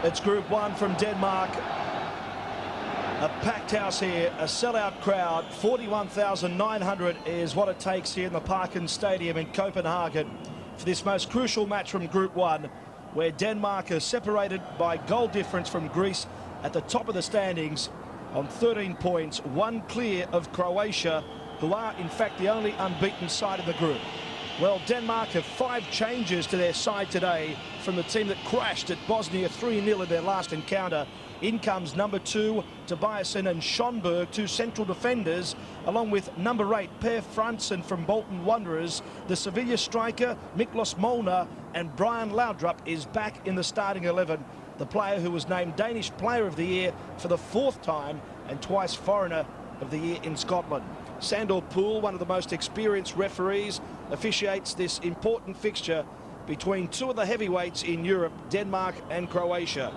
It's Group 1 from Denmark. A packed house here, a sellout crowd. 41,900 is what it takes here in the Parken Stadium in Copenhagen for this most crucial match from Group 1, where Denmark is separated by goal difference from Greece at the top of the standings on 13 points, one clear of Croatia, who are in fact the only unbeaten side in the group. Well, Denmark have 5 changes to their side today from the team that crashed at Bosnia 3-0 in their last encounter. In comes number 2, Tobiasen and Schonberg, 2 central defenders, along with number 8, Per Fransen from Bolton Wanderers. The Sevilla striker, Miklos Molnar, and Brian Laudrup is back in the starting 11. The player who was named Danish Player of the Year for the 4th time and twice Foreigner of the Year in Scotland. Sandor Poole, one of the most experienced referees, officiates this important fixture between 2 of the heavyweights in Europe, Denmark and Croatia.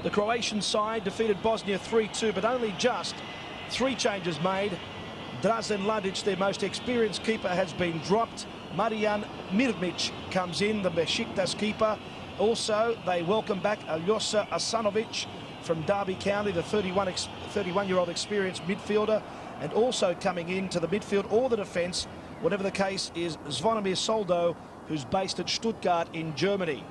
The Croatian side defeated Bosnia 3-2, but only just 3 changes made. Drazen Ladic, their most experienced keeper, has been dropped. Marijan Mirmic comes in, the Besiktas keeper. Also, they welcome back Aljosa Asanovic from Derby County, the 31-year-old experienced midfielder. And also coming into the midfield or the defence, whatever the case, is Zvonimir Soldo, who's based at Stuttgart in Germany.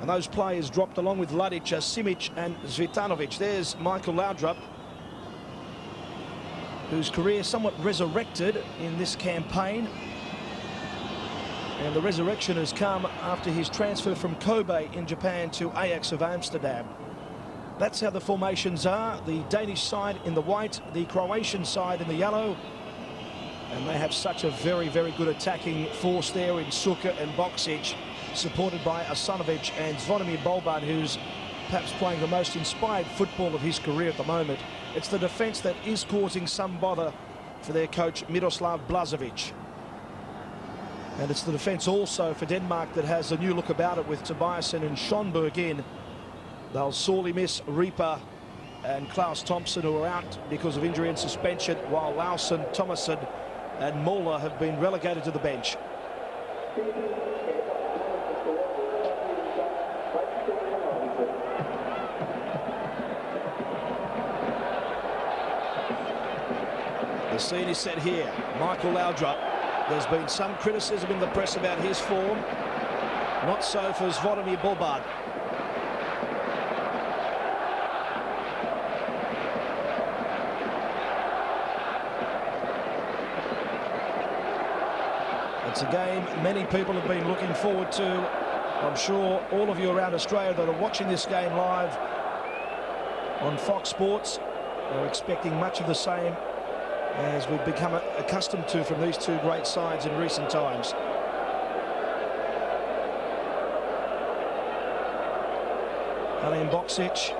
And those players dropped along with Ladic, Simic and Zvitanovic. There's Michael Laudrup, whose career somewhat resurrected in this campaign. And the resurrection has come after his transfer from Kobe in Japan to Ajax of Amsterdam. That's how the formations are. The Danish side in the white, the Croatian side in the yellow. And they have such a very, very good attacking force there in Suka and Boksic, supported by Asanovic and Zvonimir Boban, who's perhaps playing the most inspired football of his career at the moment. It's the defence that is causing some bother for their coach, Miroslav Blažević. And it's the defence also for Denmark that has a new look about it with Tobiasen and Schonberg in. They'll sorely miss Reaper and Klaus Thompson, who are out because of injury and suspension, while Lausen, Thomason and Molnar have been relegated to the bench. The scene is set here. Michael Laudrup. There's been some criticism in the press about his form. Not so for Zvonimir Boban. It's a game many people have been looking forward to. I'm sure all of you around Australia that are watching this game live on Fox Sports are expecting much of the same as we've become accustomed to from these 2 great sides in recent times. Alen Boksic,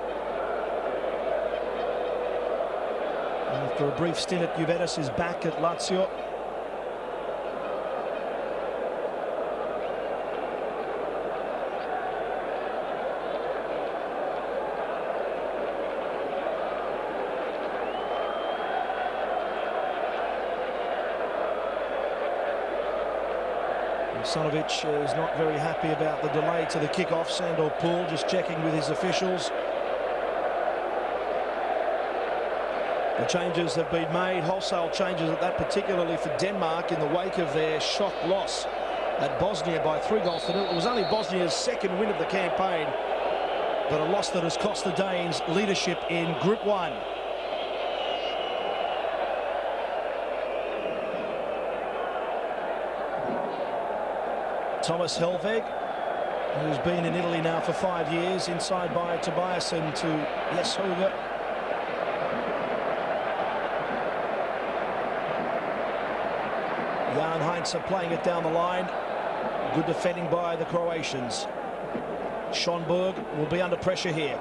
after a brief stint at Juventus, is back at Lazio. Asanovic is not very happy about the delay to the kick-off. Sandor Poole just checking with his officials. The changes have been made, wholesale changes at that, particularly for Denmark in the wake of their shock loss at Bosnia by 3-0. It was only Bosnia's 2nd win of the campaign, but a loss that has cost the Danes leadership in Group 1. Thomas Helveg, who's been in Italy now for 5 years, inside by Tobiasen to Jeshoga. Jan Heinze playing it down the line. Good defending by the Croatians. Schonberg will be under pressure here.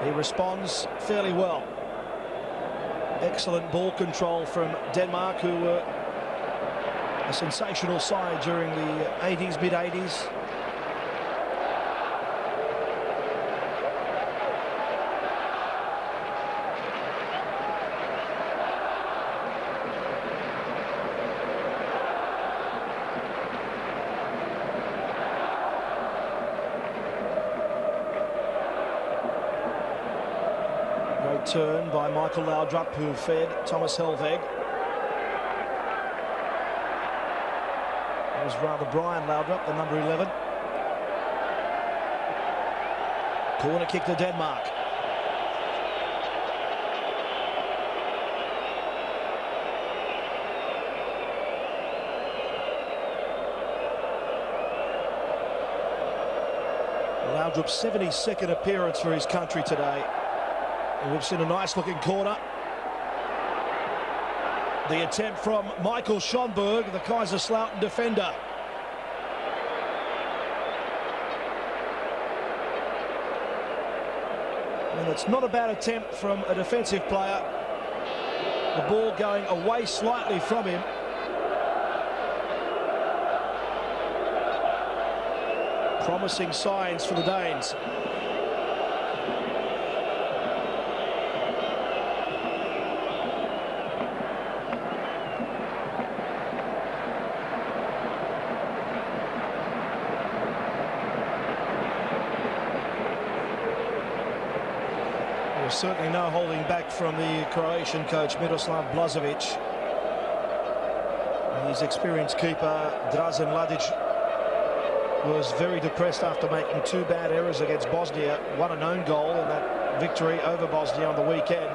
He responds fairly well. Excellent ball control from Denmark, who were a sensational side during the 80s, mid-80s. return by Michael Laudrup, who fed Thomas Helveg. It was rather Brian Laudrup, the number 11. Corner kick to Denmark. Laudrup's 72nd appearance for his country today. And we've seen a nice looking corner. The attempt from Michael Schonberg, the Kaiserslautern defender. And it's not a bad attempt from a defensive player. The ball going away slightly from him. Promising signs for the Danes. There's certainly no holding back from the Croatian coach Miroslav Blažević. His experienced keeper Dražen Ladić was very depressed after making 2 bad errors against Bosnia, won an own goal in that victory over Bosnia on the weekend.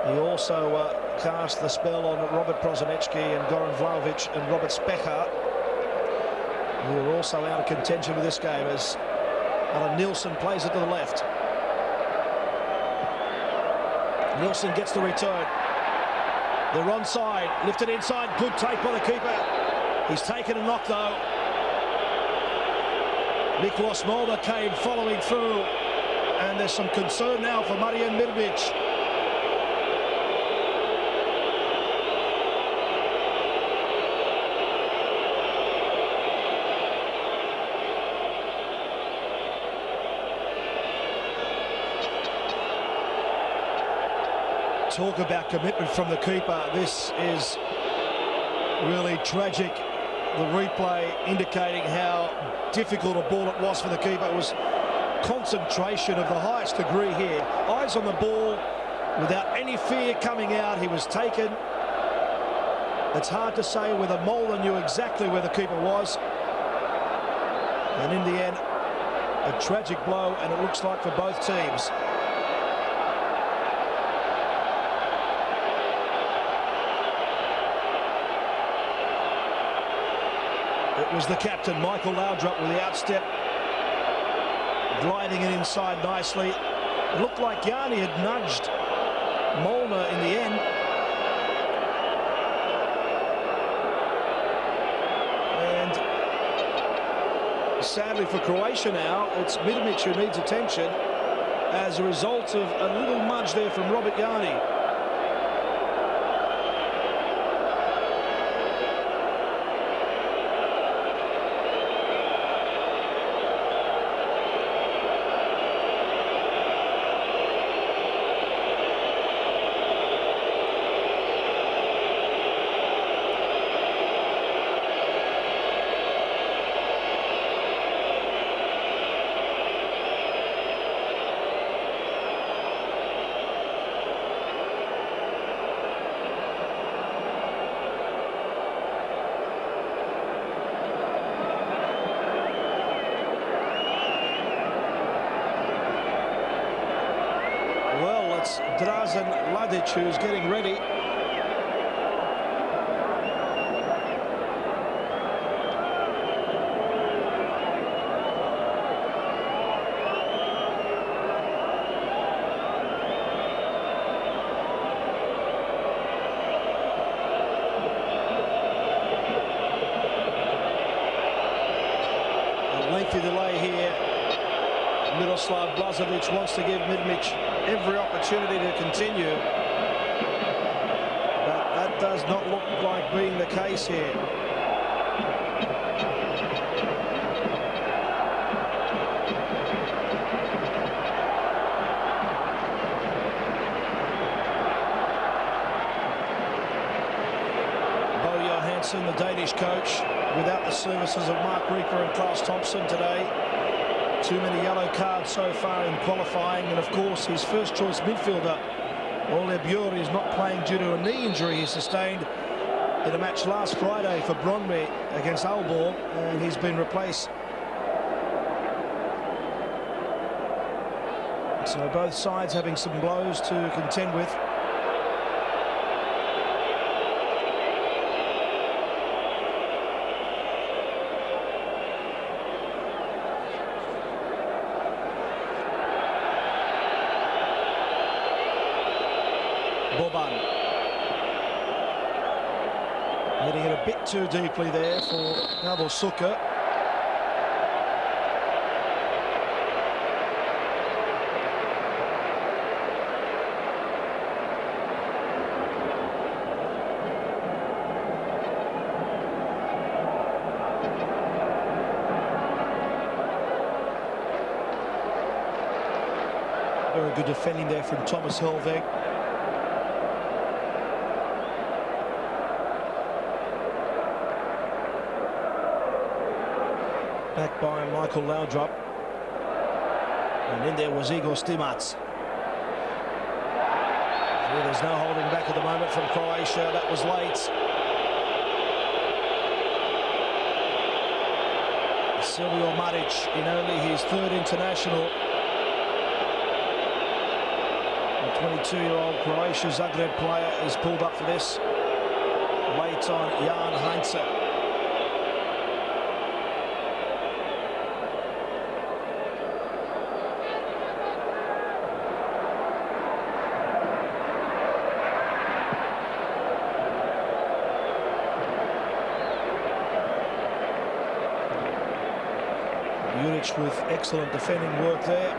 He also cast the spell on Robert Prosinecki and Goran Vlahovic and Robert Specha, who are also out of contention with this game as Alan Nilsson plays it to the left. Nilsson gets the return. They're onside, lifted inside, good take by the keeper. He's taken a knock though. Miklos Molnar came following through, and there's some concern now for Marijan Mirbic. Talk about commitment from the keeper. This is really tragic. The replay indicating how difficult a ball it was for the keeper. It was concentration of the highest degree here. Eyes on the ball without any fear coming out. He was taken. It's hard to say whether Molnar knew exactly where the keeper was. And in the end, a tragic blow, and it looks like for both teams. It was the captain, Michael Laudrup, with the outstep, gliding it inside nicely. It looked like Yanni had nudged Molnar in the end. And sadly for Croatia now, it's Mirbic who needs attention as a result of a little nudge there from Robert Yanni. Dražen Ladić, who's getting ready. A lengthy delay here. Miroslav Blažević wants to give Mirbic every opportunity to continue, but that does not look like being the case here. Bo Johansson, the Danish coach, without the services of Mark Rieper and Klaus Thompson today. Too many yellow cards so far in qualifying, and of course his first choice midfielder, Ole Bure, is not playing due to a knee injury he sustained in a match last Friday for Brøndby against Aalborg, and he's been replaced. So both sides having some blows to contend with. Boban. Hitting it a bit too deeply there for Suka. Very good defending there from Thomas Helveg. Back by Michael Laudrup. And in there was Igor Stimac. There's no holding back at the moment from Croatia. That was late. Silvio Maric in only his third international. The 22-year-old Croatia Zagreb player is pulled up for this. Late on Jan Heinze. With excellent defending work there.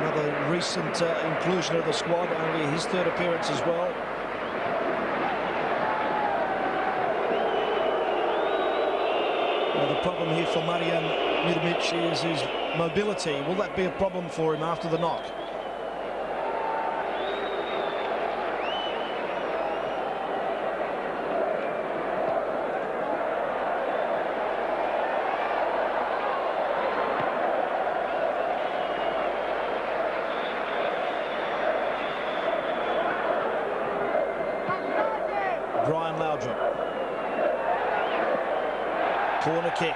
Another recent inclusion of the squad, only his third appearance as well. Now the problem here for Marian Mirmic is his mobility. Will that be a problem for him after the knock? Corner kick.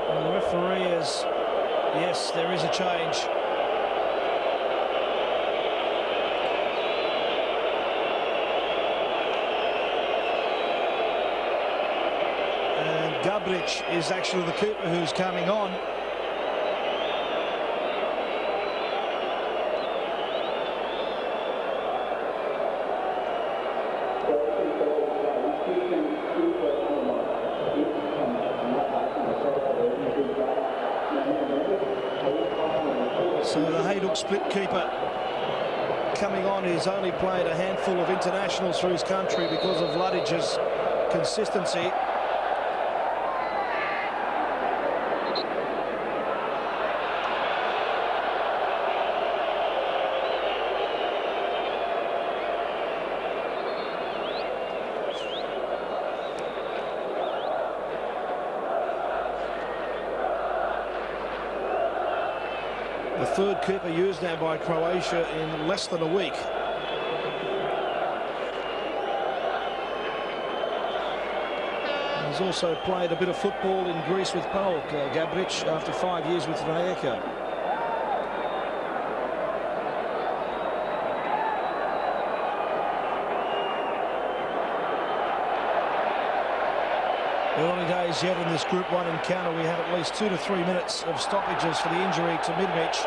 And the referee is, yes, there is a change. Gabric is actually the keeper who's coming on. So the Hajduk split keeper coming on. He's only played a handful of internationals for his country because of Vladic's consistency. The third keeper used now by Croatia in less than a week. He's also played a bit of football in Greece with PAOK, Gabric, after 5 years with Rijeka. Early days yet in this Group 1 encounter. We had at least 2 to 3 minutes of stoppages for the injury to Mirmic.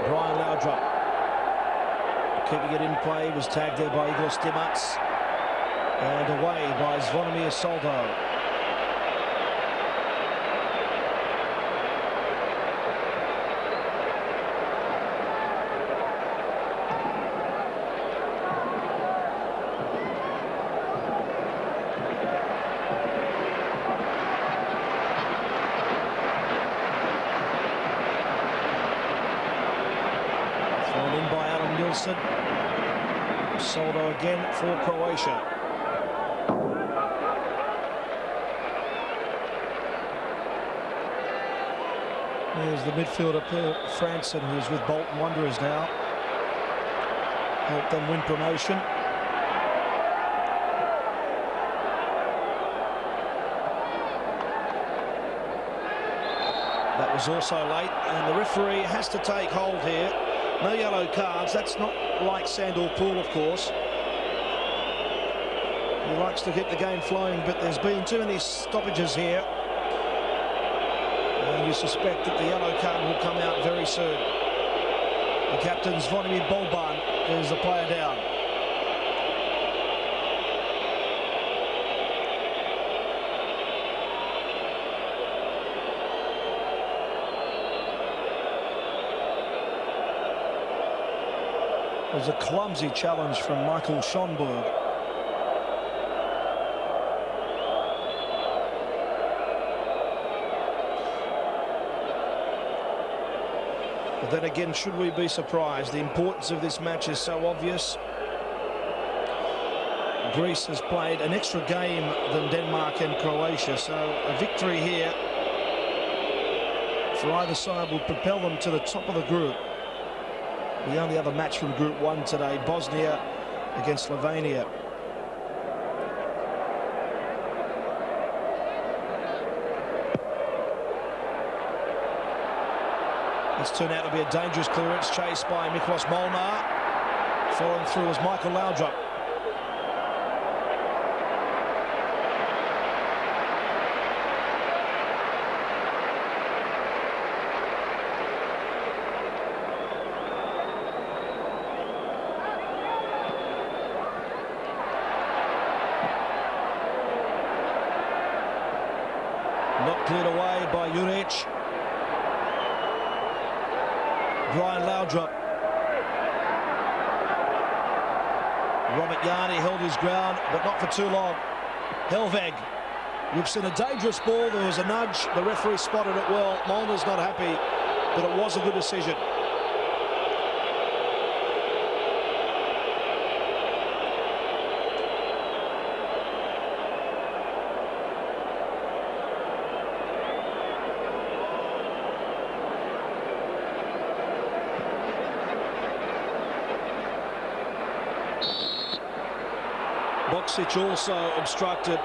Brian Laudrup. Keeping it in play, was tagged there by Igor Stimac. And away by Zvonimir Soldo. Thrown in by Alan Nilsson. Soldo again for Croatia. There's the midfielder, Per Franson, who's with Bolton Wanderers now. Helped them win promotion. That was also late, and the referee has to take hold here. No yellow cards. That's not like Sandor Pool, of course. He likes to keep the game flowing, but there's been too many stoppages here. And you suspect that the yellow card will come out very soon. The captain, Zvonimir Bolban, is the player down. It was a clumsy challenge from Michael Schonberg. But then again, should we be surprised? The importance of this match is so obvious. Greece has played an extra game than Denmark and Croatia, so a victory here for either side will propel them to the top of the group. The only other match from Group 1 today, Bosnia against Slovenia. This turned out to be a dangerous clearance, chased by Miklos Molnar. Following through was Michael Laudrup. Not cleared away by Juric. Brian Laudrup. Robert Yarni held his ground, but not for too long. Helveg. We've seen a dangerous ball. There was a nudge. The referee spotted it well. Molnar's not happy, but it was a good decision. Boksic also obstructed.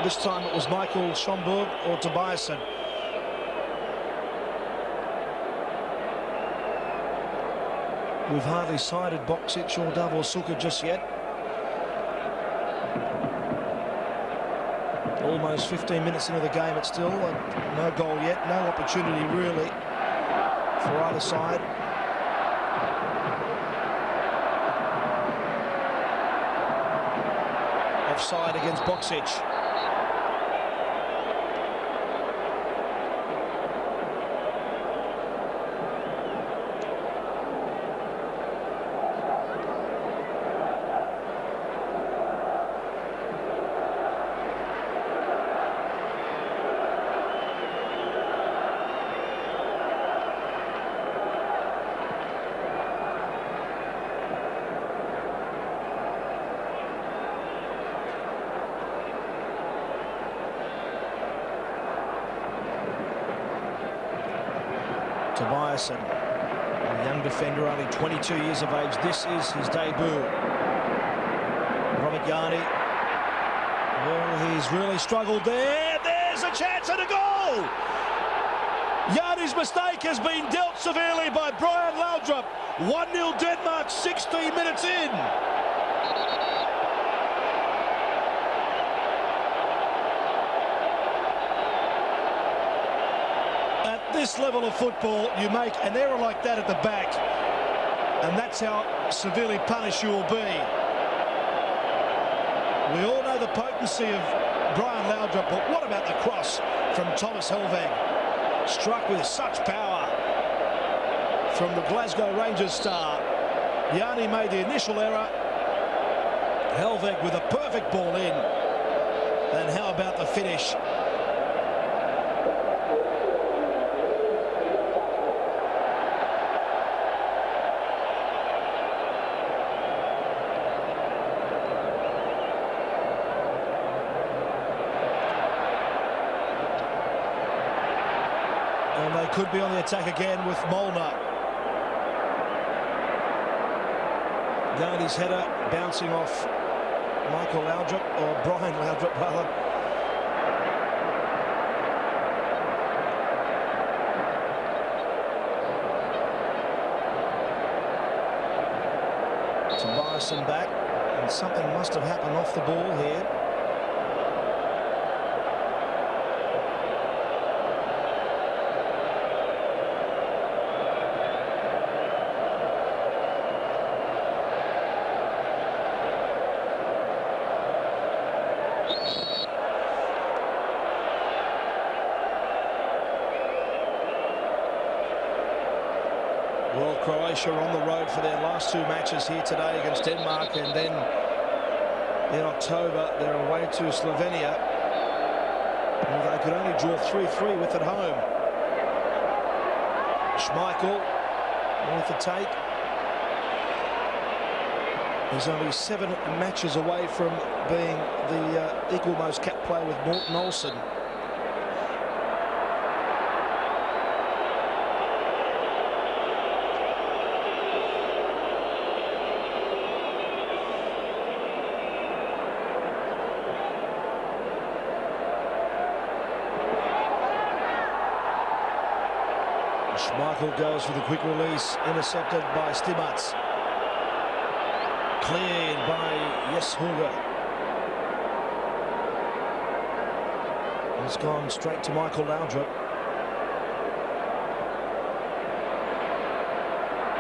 This time it was Michael Schonberg or Tobiasen. We've hardly sighted Boksic or Davor Suker just yet. Almost 15 minutes into the game, it's still no goal yet, no opportunity really for either side. Offside against Boksic. Tobiasen, a young defender, only 22 years of age. This is his debut. Robert Yarni. Well, he's really struggled there. There's a chance and a goal! Yarni's mistake has been dealt severely by Brian Laudrup. 1-0 Denmark, 16 minutes in. This level of football, you make an error like that at the back, And that's how severely punished you will be. We all know the potency of Brian Laudrup, but what about the cross from Thomas Helveg? Struck with such power from the Glasgow Rangers star. Yanni made the initial error. Helveg with a perfect ball in. And how about the finish? And they could be on the attack again with Molnar. Yanni's header bouncing off Michael Laudrup, or Brian Laudrup rather. Tobias back, and something must have happened off the ball here. Well, Croatia on the road for their last two matches here today against Denmark, and then in October they're away to Slovenia. Well, they could only draw 3-3 with at home. Schmeichel with the take. He's only 7 matches away from being the equal most capped player with Morten Olsen. Schmeichel goes for the quick release, intercepted by Stimats. Cleared by Jeshuga. It's gone straight to Michael Laudrup.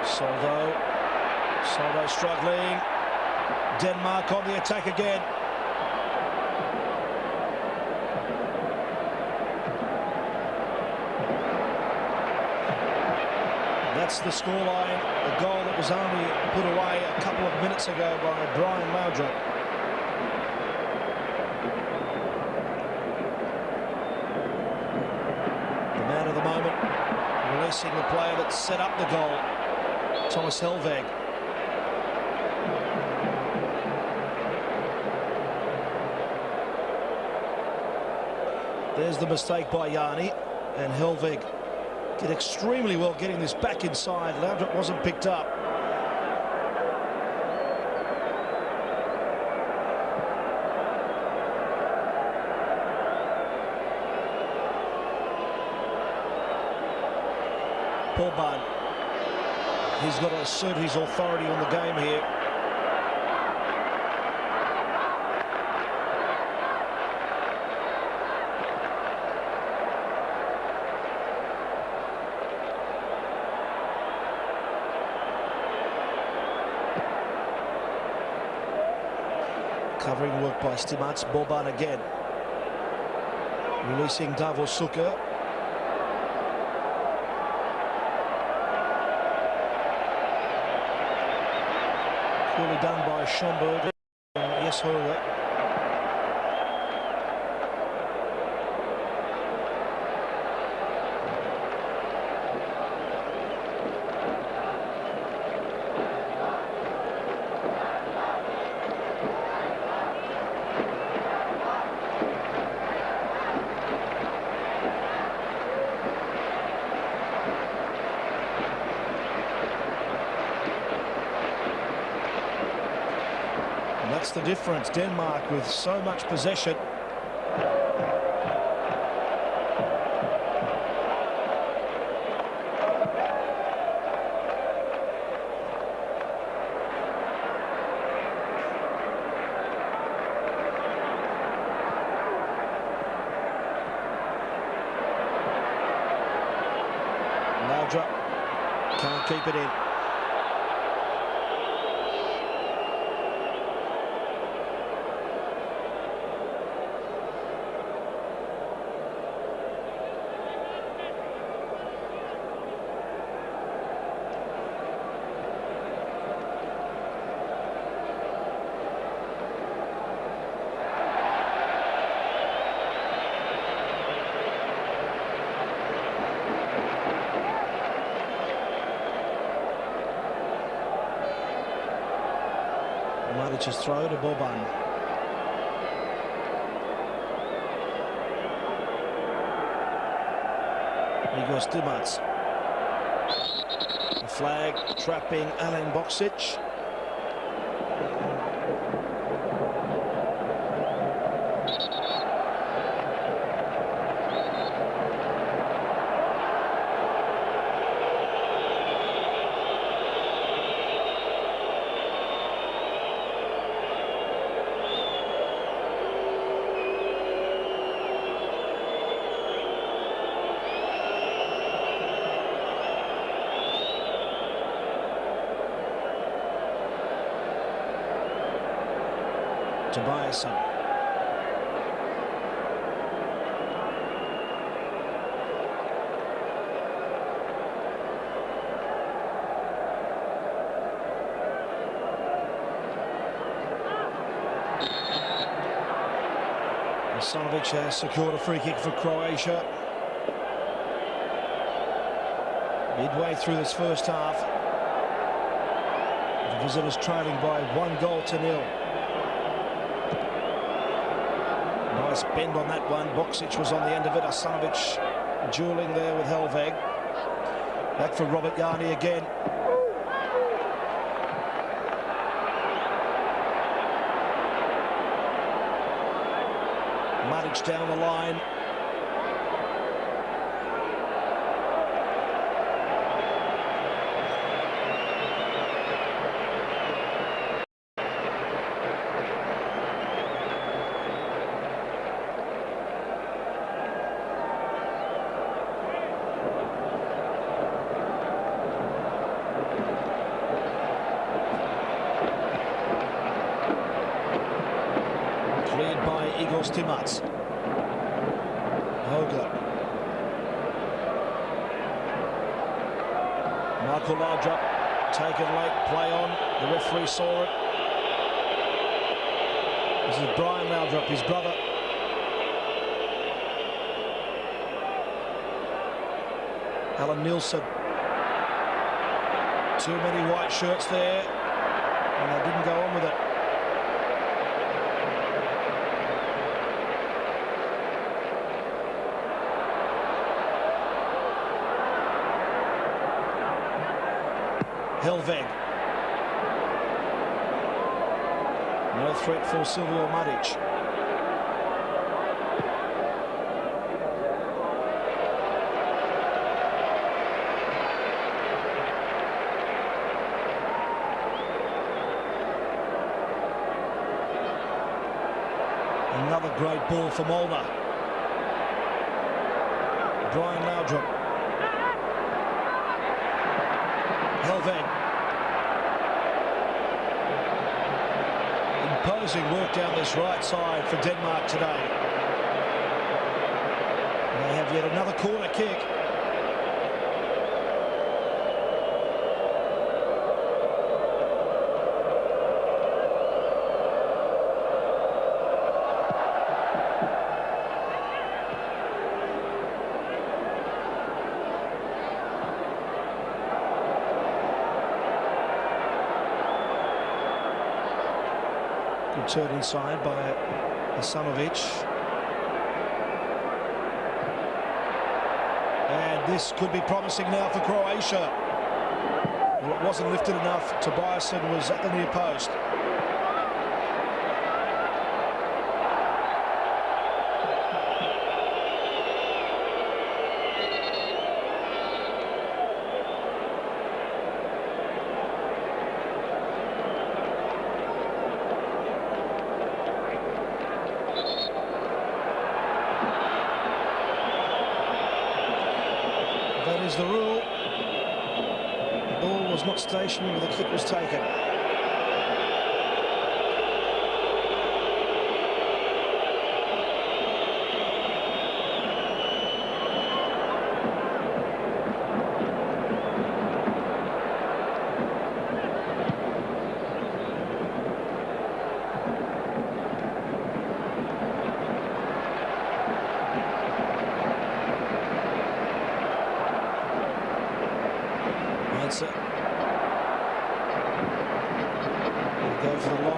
Soldo struggling. Denmark on the attack again. That's the scoreline, a goal that was only put away a couple of minutes ago by Brian Laudrup. The man of the moment, releasing the player that set up the goal, Thomas Helveg. There's the mistake by Yanni, and Helveg did extremely well getting this back inside. Laudrup wasn't picked up. Boban, he's got to assert his authority on the game here. Covering work by Stimats. Boban again. Releasing Davor Suker. Poorly done by Schomburg. Jeshuga. That's the difference. Denmark with so much possession. Laudrup can't keep it in. Savic's throw to Boban. Igor Stimac. The flag trapping Alen Boksic. Tobiasson. Savic has secured a free kick for Croatia. Midway through this first half, the visitors trailing by 1-0. Nice bend on that one. Boksic was on the end of it. Asanovic dueling there with Helveg. Back for Robert Yarni again. Madic down the line. Cleared by Igor Stimac. Hogler. Michael Laudrup taken late, play on. The referee saw it. This is Brian Laudrup, his brother. Alan Nielsen. Too many white shirts there, and they didn't go on with it. Helveg. No threat for Silvio Madic. Another great ball for Molnar. Brian Laudrup. Helveg. Imposing work down this right side for Denmark today. And they have yet another corner kick. Good turn inside by Asanovic. And this could be promising now for Croatia. Well, it wasn't lifted enough. Tobiasson was at the near post. That is the rule. The ball was not stationary when the kick was taken.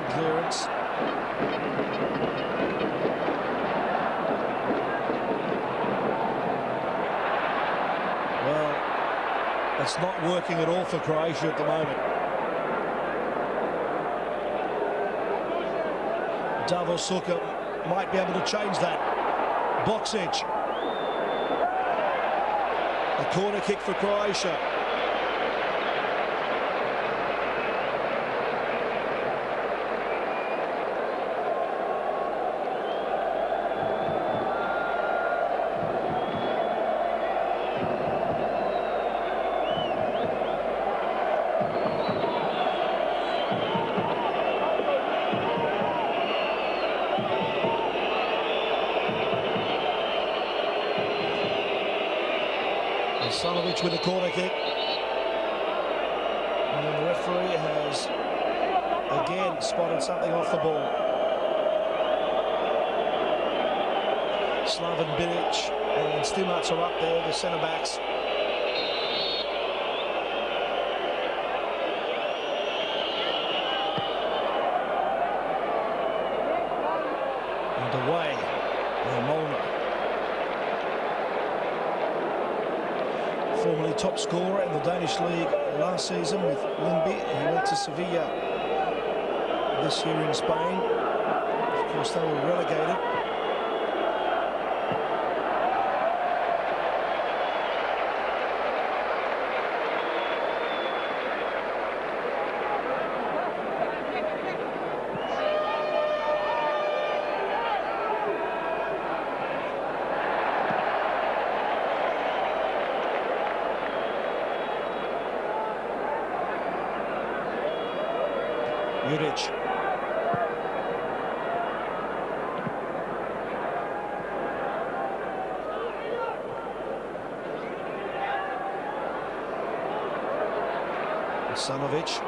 clearance. Well, it's not working at all for Croatia at the moment. Davor Suker might be able to change that. Box edge. A corner kick for Croatia. With a corner kick, and the referee has again spotted something off the ball. Slaven Bilic and Stimac are up there, the centre backs. And away, Molnar. Formerly top scorer in the Danish league last season with Lyngby. He went to Sevilla this year in Spain. Of course, they were relegated. Juric. Sanovic.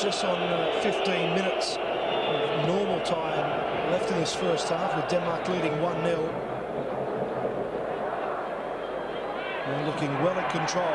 Just on 15 minutes of normal time left in this first half, with Denmark leading 1-0. And looking well in control.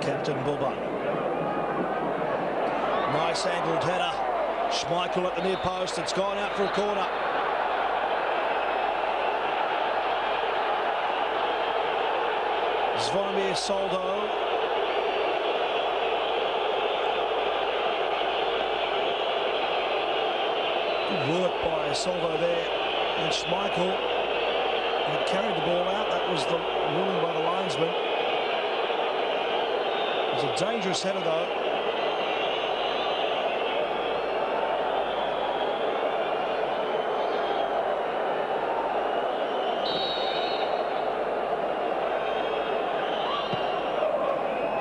Captain Bubba. Nice angled header. Schmeichel at the near post. It's gone out for a corner. Zvonimir Soldo. Good work by Soldo there. And Schmeichel had carried the ball out. That was the ruling by the linesman. It was a dangerous header, though.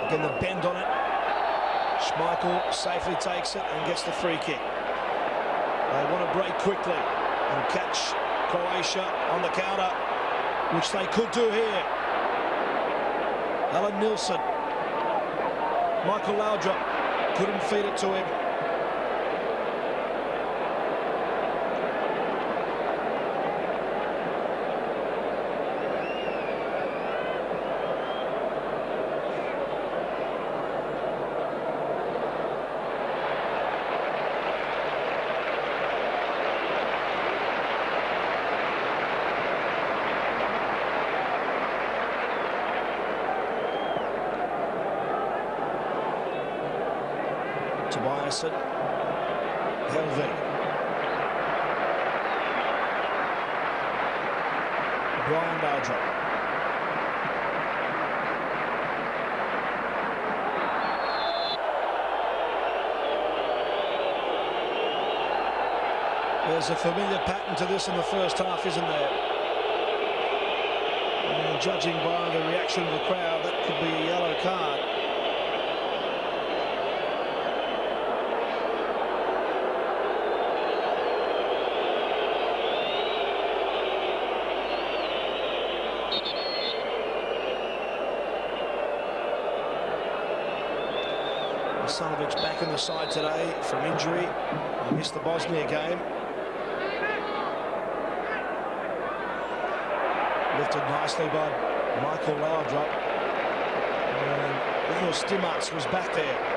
Again, the bend on it. Schmeichel safely takes it and gets the free kick. They want to break quickly and catch Croatia on the counter, which they could do here. Alan Nilsson. Michael Laudrup couldn't feed it to him. Tyson. Helvig. Brian Laudrup. There's a familiar pattern to this in the first half, isn't there? And judging by the reaction of the crowd, that could be a yellow card. Salovic back in the side today from injury. He missed the Bosnia game. Lifted nicely by Michael Laudrup. And Igor Stimac was back there.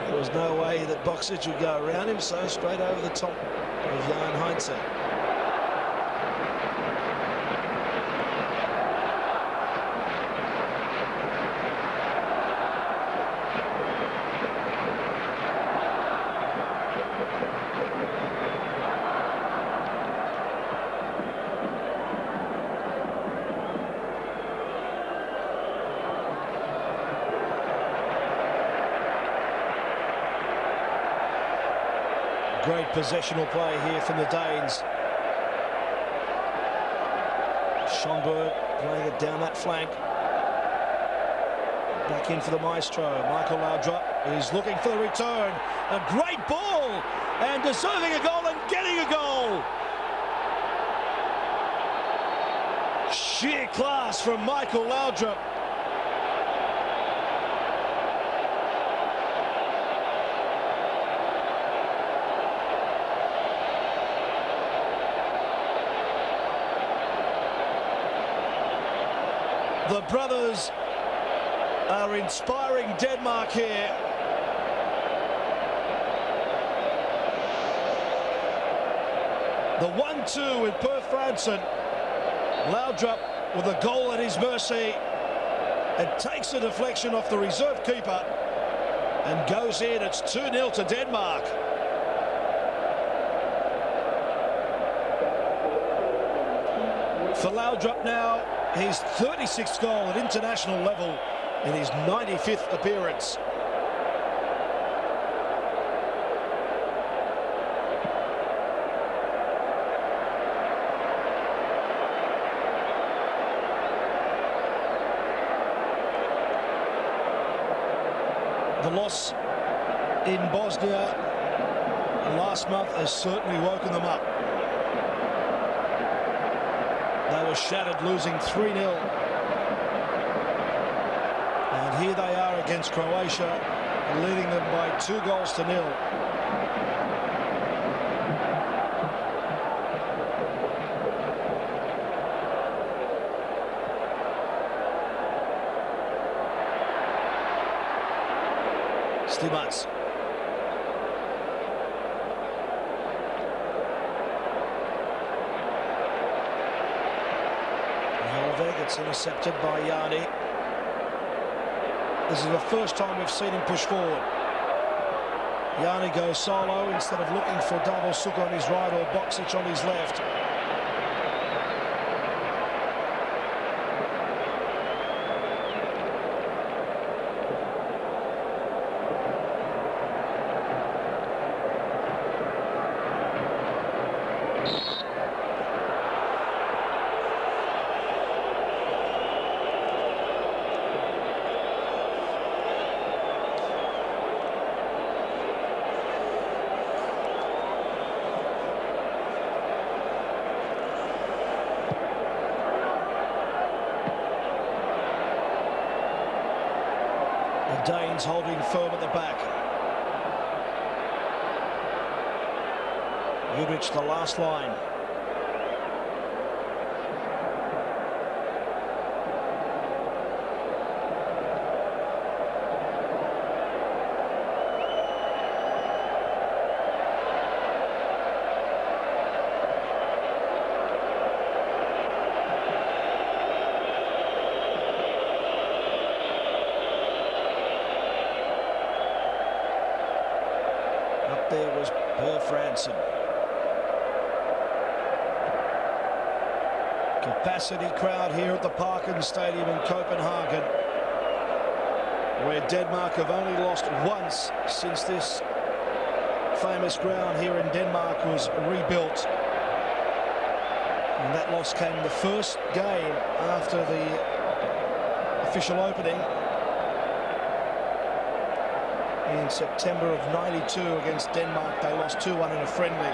There was no way that Boxic would go around him, so straight over the top of Jan Heinze. Great possessional play here from the Danes. Schonberg playing it down that flank. Back in for the maestro. Michael Laudrup is looking for the return. A great ball and deserving a goal and getting a goal. Sheer class from Michael Laudrup. The brothers are inspiring Denmark here. The 1-2 with Per Fransen. Laudrup with a goal at his mercy and takes a deflection off the reserve keeper and goes in. It's 2-0 to Denmark. For Laudrup now, his 36th goal at international level in his 95th appearance. The loss in Bosnia last month has certainly woken them up. They were shattered, losing 3-0. And here they are against Croatia, leading them by 2-0. Stimac. It's intercepted by Yanni. This is the first time we've seen him push forward. Yanni goes solo instead of looking for double Suk on his right or Boxic on his left. Danes holding firm at the back. Udrich, the last line. Up there was Franson. Capacity crowd here at the Parken Stadium in Copenhagen, where Denmark have only lost once since this famous ground here in Denmark was rebuilt. And that loss came the first game after the official opening in September of '92 against Denmark. They lost 2-1 in a friendly.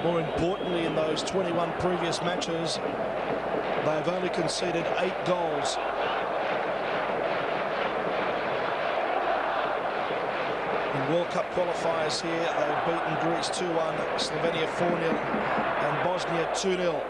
More importantly, in those 21 previous matches, they've only conceded 8 goals. In World Cup qualifiers here, they've beaten Greece 2-1, Slovenia 4-0, and Bosnia 2-0.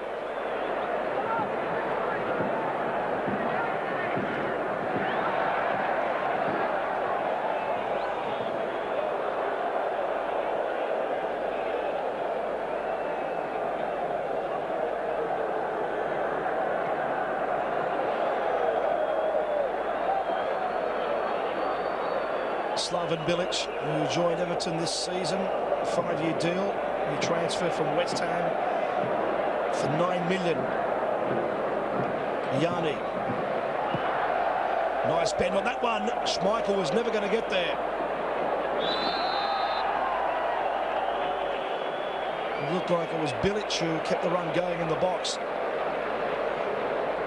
Slaven Bilic, who joined Everton this season, 5-year deal. He transferred from West Ham for $9 million. Yanni. Nice bend on that one. Schmeichel was never going to get there. It looked like it was Bilic who kept the run going in the box.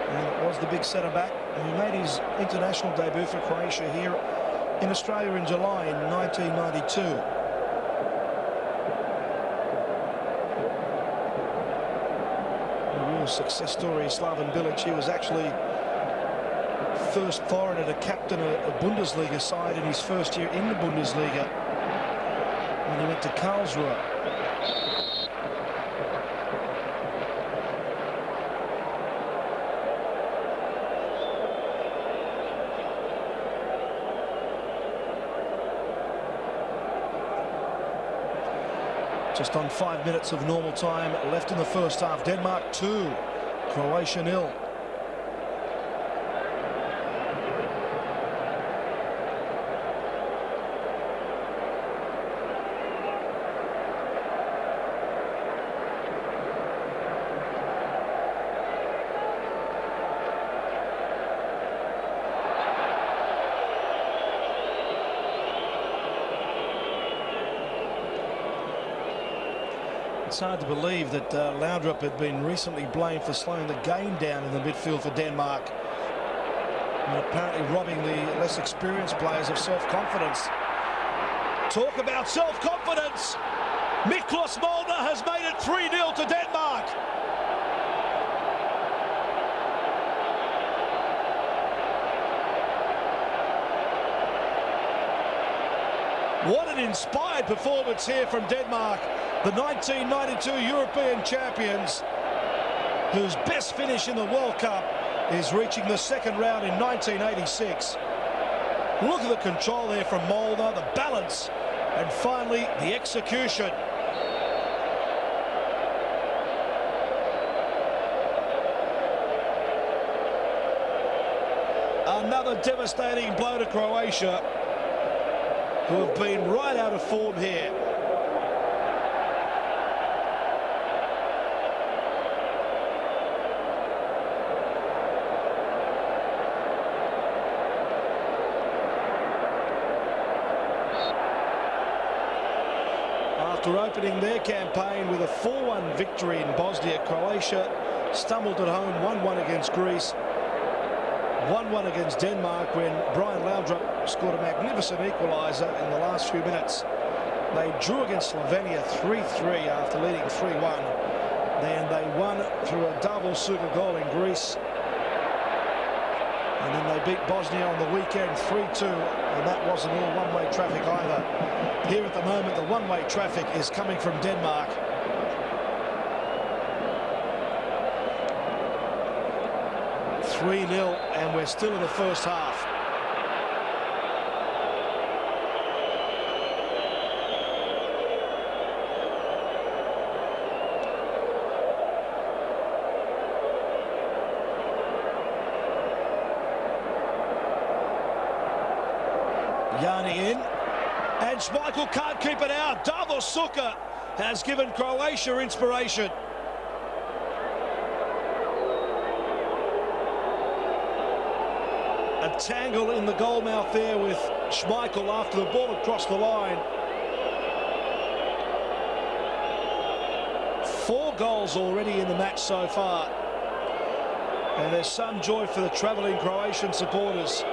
And it was the big centre-back. He made his international debut for Croatia here in Australia in July in 1992. A real success story, Slaven Bilic. He was actually first foreigner to captain a Bundesliga side in his first year in the Bundesliga when he went to Karlsruhe. Just on 5 minutes of normal time left in the first half. Denmark 2, Croatia 0. It's hard to believe that Laudrup had been recently blamed for slowing the game down in the midfield for Denmark, and apparently robbing the less experienced players of self-confidence. Talk about self-confidence! Miklos Molnar has made it 3-0 to Denmark. What an inspired performance here from Denmark, the 1992 European champions, whose best finish in the World Cup is reaching the second round in 1986. Look at the control there from Molnar, the balance, and finally the execution. Another devastating blow to Croatia, who have been right out of form here. After opening their campaign with a 4-1 victory in Bosnia, Croatia stumbled at home 1-1 against Greece, 1-1 against Denmark when Brian Laudrup scored a magnificent equaliser in the last few minutes. They drew against Slovenia 3-3 after leading 3-1. Then they won through a double super goal in Greece. And then they beat Bosnia on the weekend 3-2, and that wasn't all one-way traffic either. Here at the moment, the one-way traffic is coming from Denmark. (3-0), and we're still in the first half. Jani in, and Schmeichel can't keep it out. Davor Suker has given Croatia inspiration. A tangle in the goal mouth there with Schmeichel after the ball had crossed the line. 4 goals already in the match so far. And there's some joy for the travelling Croatian supporters.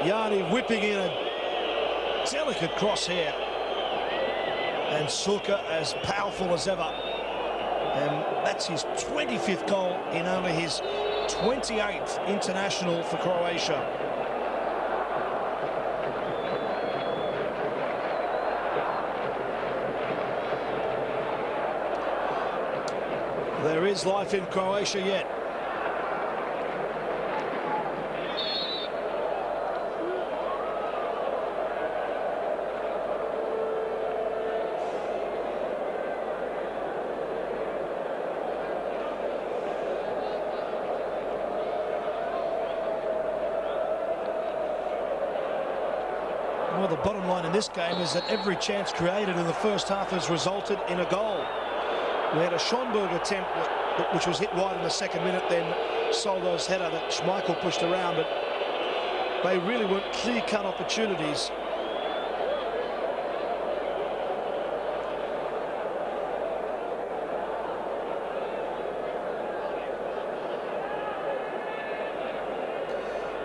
Jani whipping in a delicate cross here. And Suker as powerful as ever. And that's his 25th goal in only his 28th international for Croatia. There is life in Croatia yet. Well, the bottom line in this game is that every chance created in the first half has resulted in a goal. We had a Schonberg attempt which was hit wide in the second minute, then Soldo's header that Schmeichel pushed around, but they really weren't clear-cut opportunities.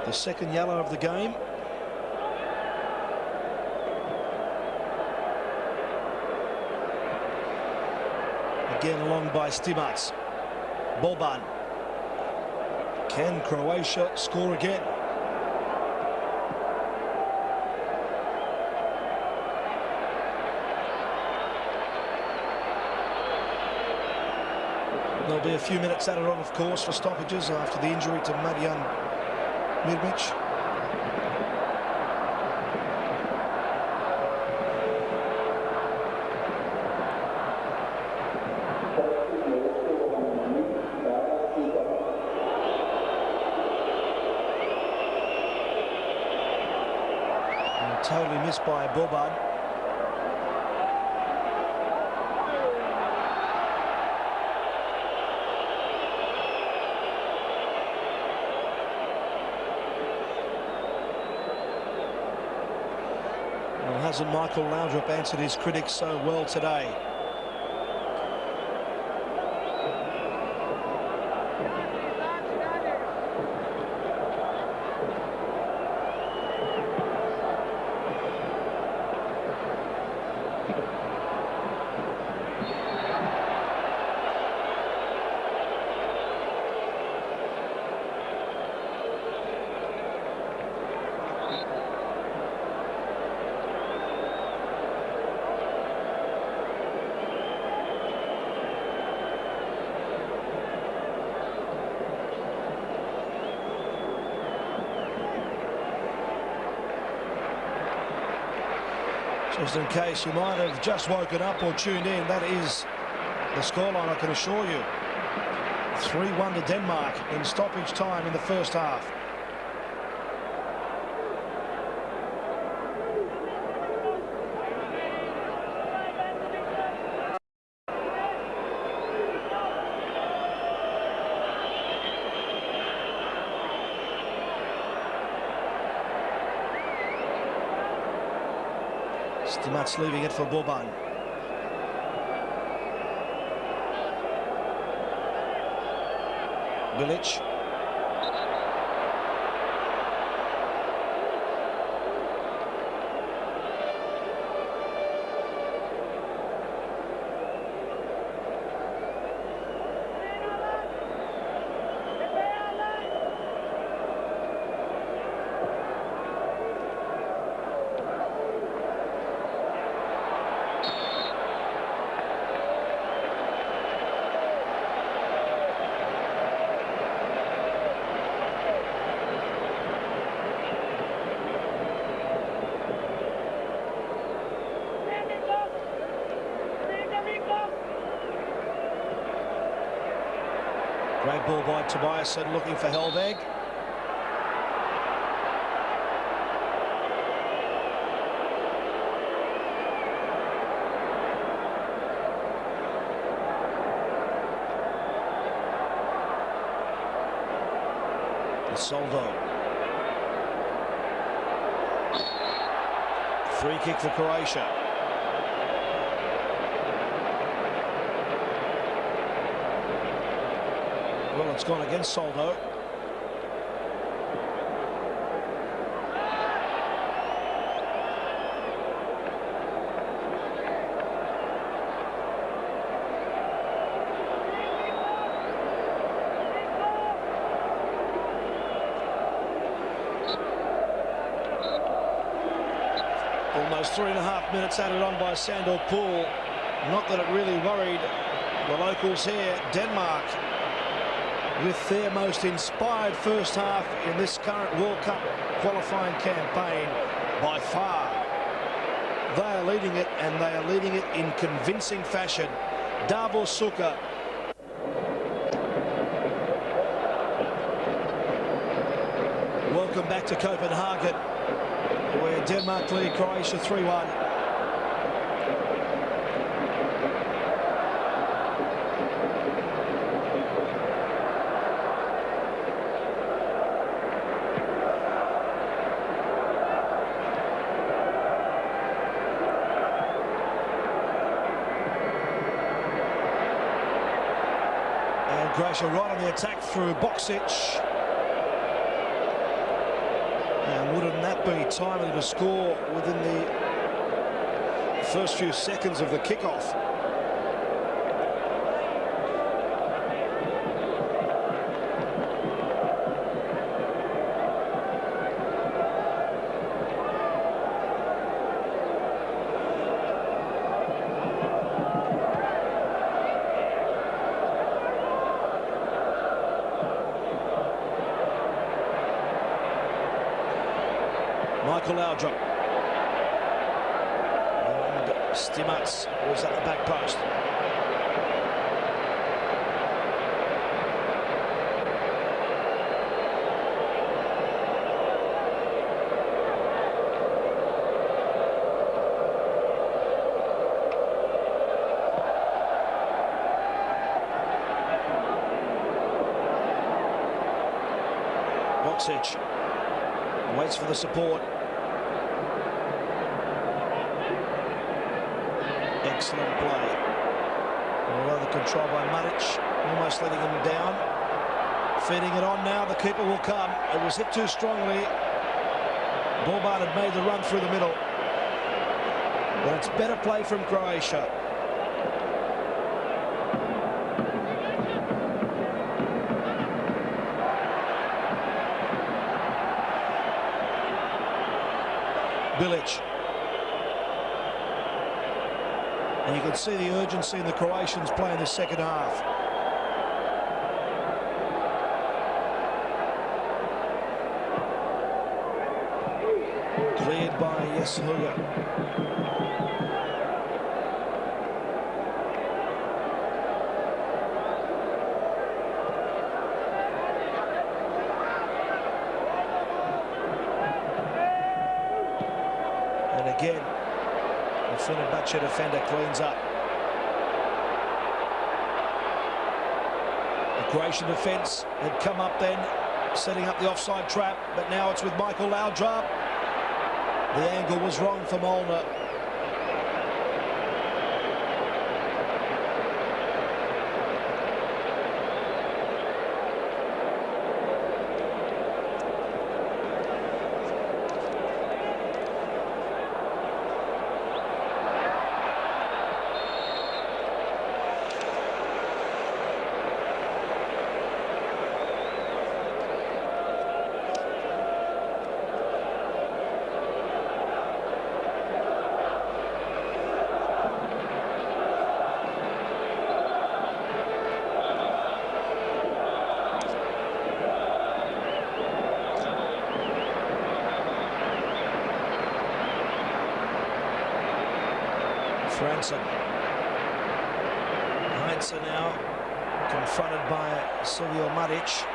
The second yellow of the game. Again along by Stimac. Boban. Can Croatia score again? There'll be a few minutes added on, of course, for stoppages after the injury to Marijan Mirmic. Totally missed by Boban. Well, hasn't Michael Laudrup answered his critics so well today? Just in case you might have just woken up or tuned in, that is the scoreline, I can assure you. 3-1 to Denmark in stoppage time in the first half. Stimac leaving it for Boban. Bilic. ball by Tobiasson, looking for Helveg. Soldo. Free kick for Croatia. Well, it's gone against Soldo. Almost 3.5 minutes added on by Sandor Pool. Not that it really worried the locals here. Denmark, with their most inspired first half in this current World Cup qualifying campaign by far. They are leading it, and they are leading it in convincing fashion. Davor Suker. Welcome back to Copenhagen, where Denmark lead Croatia 3-1. And Croatia right on the attack through Boksic. And wouldn't that be timely to score within the first few seconds of the kickoff? Michael Laudrup. And Stimats was at the back post. Boksic waits for the support. Excellent play. Although the control by Maric, almost letting him down. Feeding it on now, the keeper will come. It was hit too strongly. Boban had made the run through the middle. But it's better play from Croatia. Bilic. And you can see the urgency in the Croatians playing the second half. Cleared by Yesluga. And again, the Fenerbahce defender cleans up. The Croatian defence had come up then, setting up the offside trap, but now it's with Michael Laudrup. The angle was wrong for Molnar. Franson. Heinze now Confronted by Silvio Maric.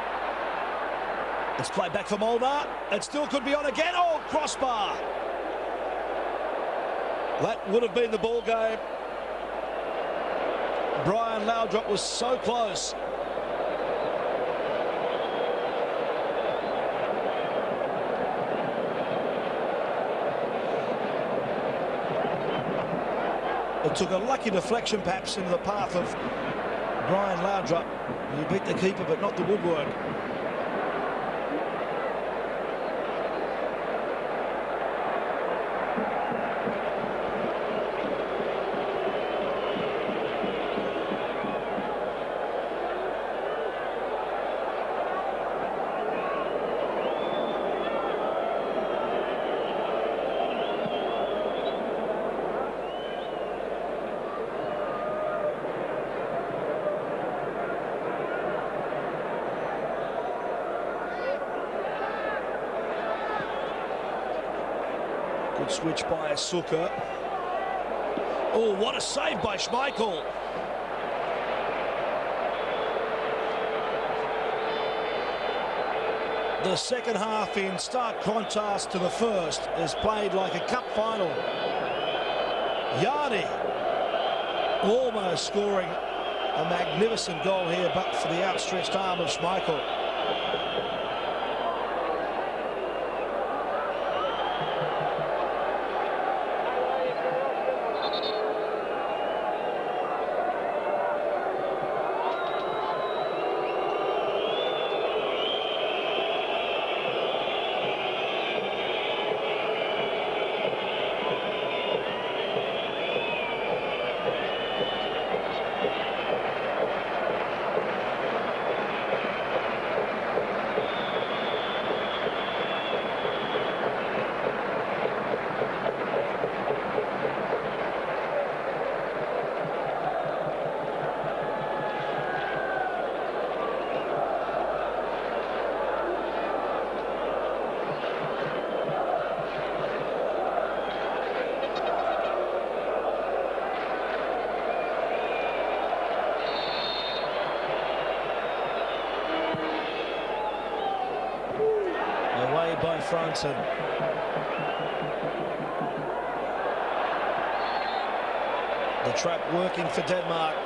It's played back for Mulder. It still could be on again. Oh, crossbar. That would have been the ball game. Brian Laudrup was so close. It took a lucky deflection perhaps into the path of Brian Laudrup. He beat the keeper but not the woodwork. Good switch by Suka. Oh, what a save by Schmeichel. The second half, in stark contrast to the first, is played like a cup final. Yardi almost scoring a magnificent goal here, but for the outstretched arm of Schmeichel. By Franson. The trap working for Denmark.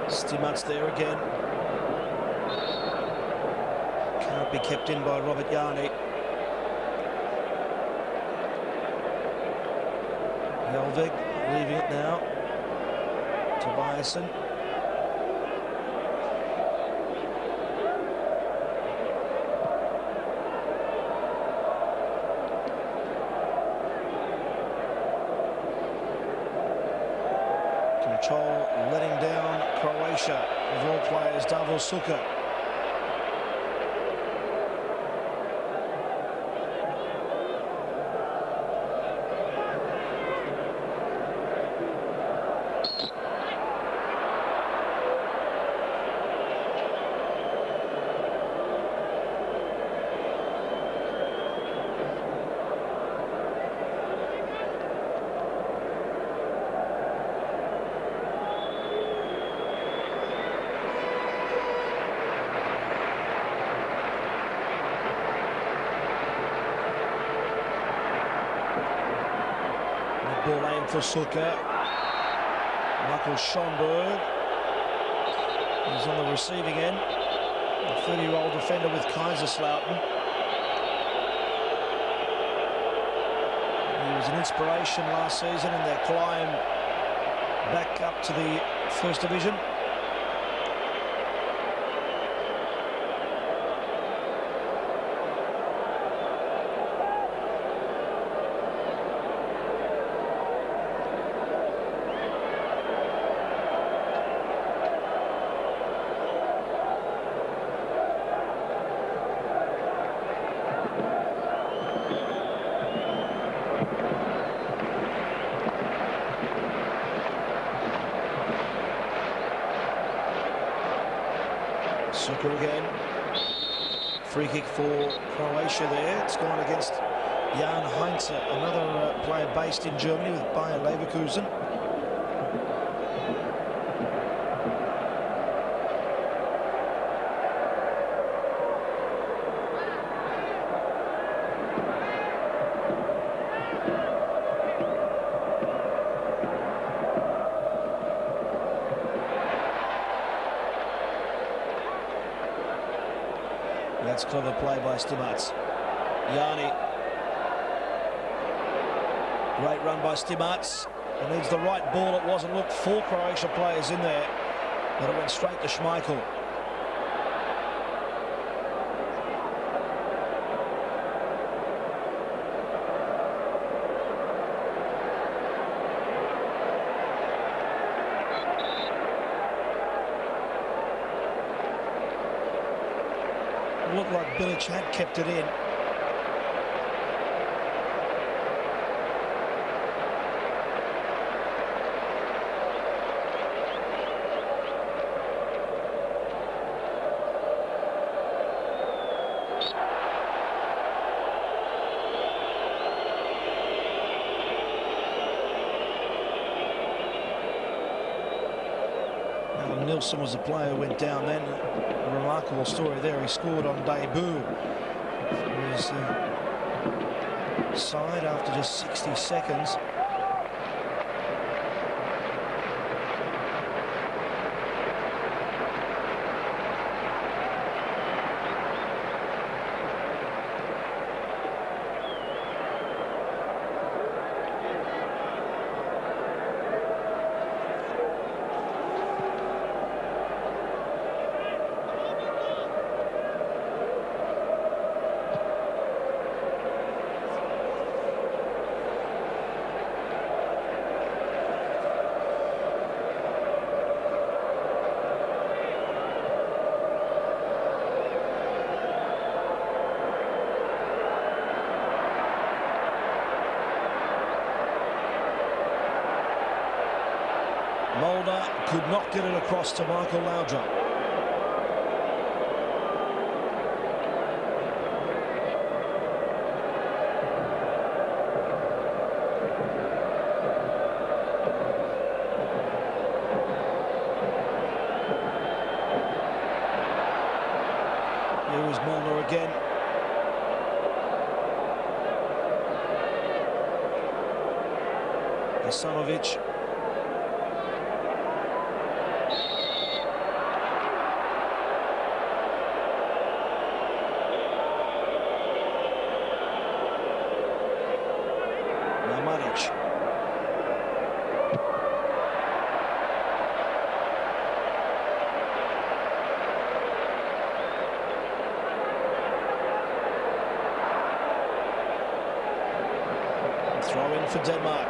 Stimat's there again. Can't be kept in by Robert Yarni. Helvig leaving it now. Tobiasen. Control letting down Croatia with all players. Davor Suka. again for Suker. Michael Schonberg. He's on the receiving end. A 30-year-old defender with Kaiserslautern. He was an inspiration last season in their climb back up to the First Division. Suker again. Free kick for Croatia there. It's gone against Jan Heinze, another player based in Germany with Bayer Leverkusen. That's clever play by Stimac. Yanni. Great run by Stimac. It needs the right ball. It wasn't. Look, 4 Croatia players in there, but it went straight to Schmeichel. Looked like Bilic had kept it in. Now, Nilsson was a player who went down then. A remarkable story there. He scored on debut for his side after just 60 seconds. Mulder could not get it across to Michael Laudrup. Here is Mulder again. Hasanovic. Throw in for Denmark.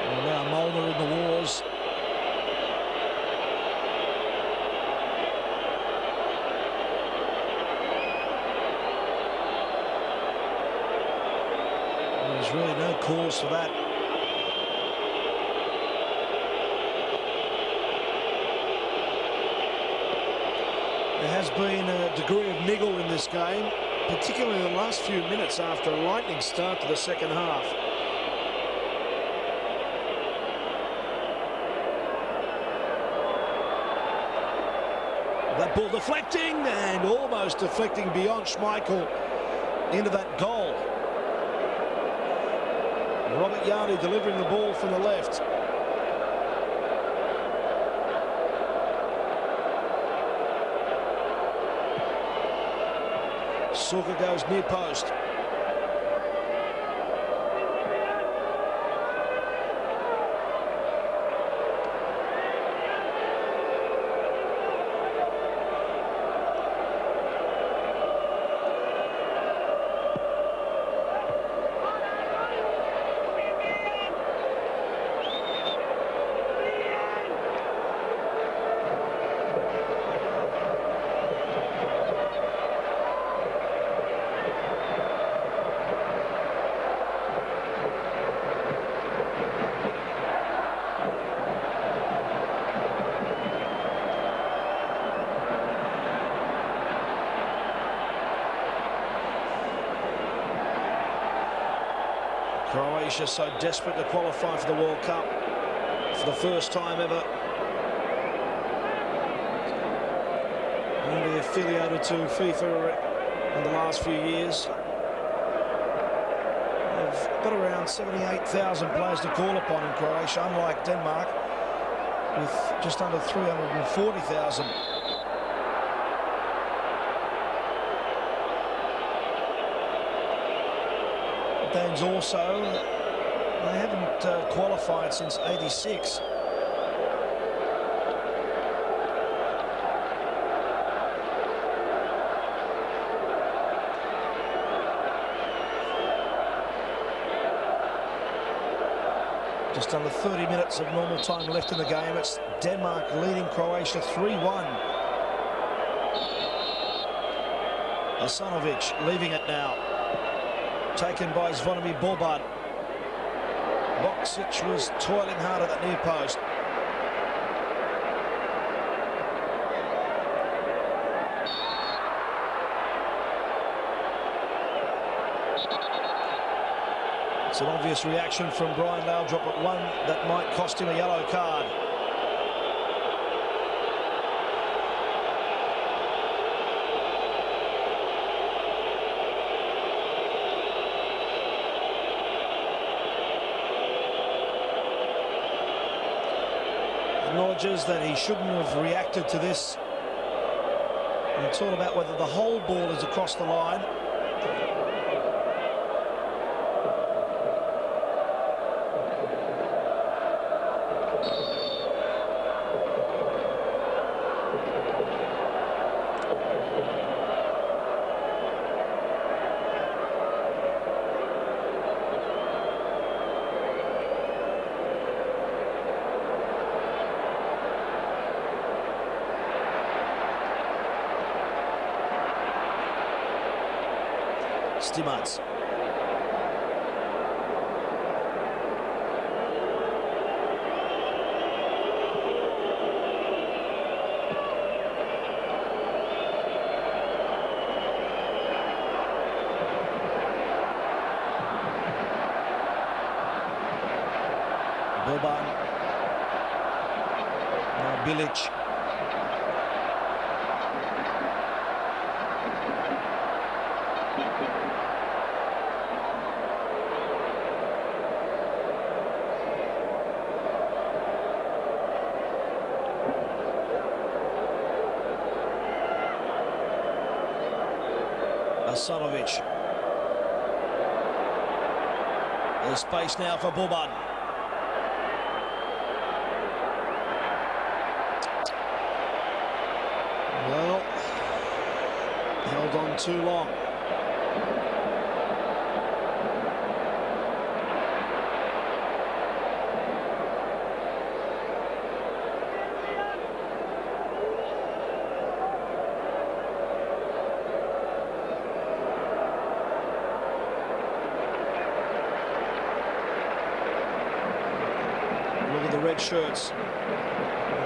Well, now Mulder in the wars. There's really no cause for that. There has been a degree of niggle in this game, particularly in the last few minutes after a lightning start to the second half. That ball deflecting and almost deflecting beyond Schmeichel into that goal. Robert Yarni delivering the ball from the left. Suka goes near post. Croatia so desperate to qualify for the World Cup for the first time ever. Only affiliated to FIFA in the last few years. They've got around 78,000 players to call upon in Croatia, unlike Denmark, with just under 340,000. Danes also, they haven't qualified since '86. Just under 30 minutes of normal time left in the game. It's Denmark leading Croatia 3-1. Asanovic leaving it now. Taken by Zvonimir Boban. Boksic was toiling hard at that near post. It's an obvious reaction from Brian Laudrup, but one that might cost him a yellow card. Acknowledges that he shouldn't have reacted to this. And it's all about whether the whole ball is across the line. Stimac. Boban. Now Bilic. Asanovic. There's space now for Boban. Well, held on too long. Look at the red shirts in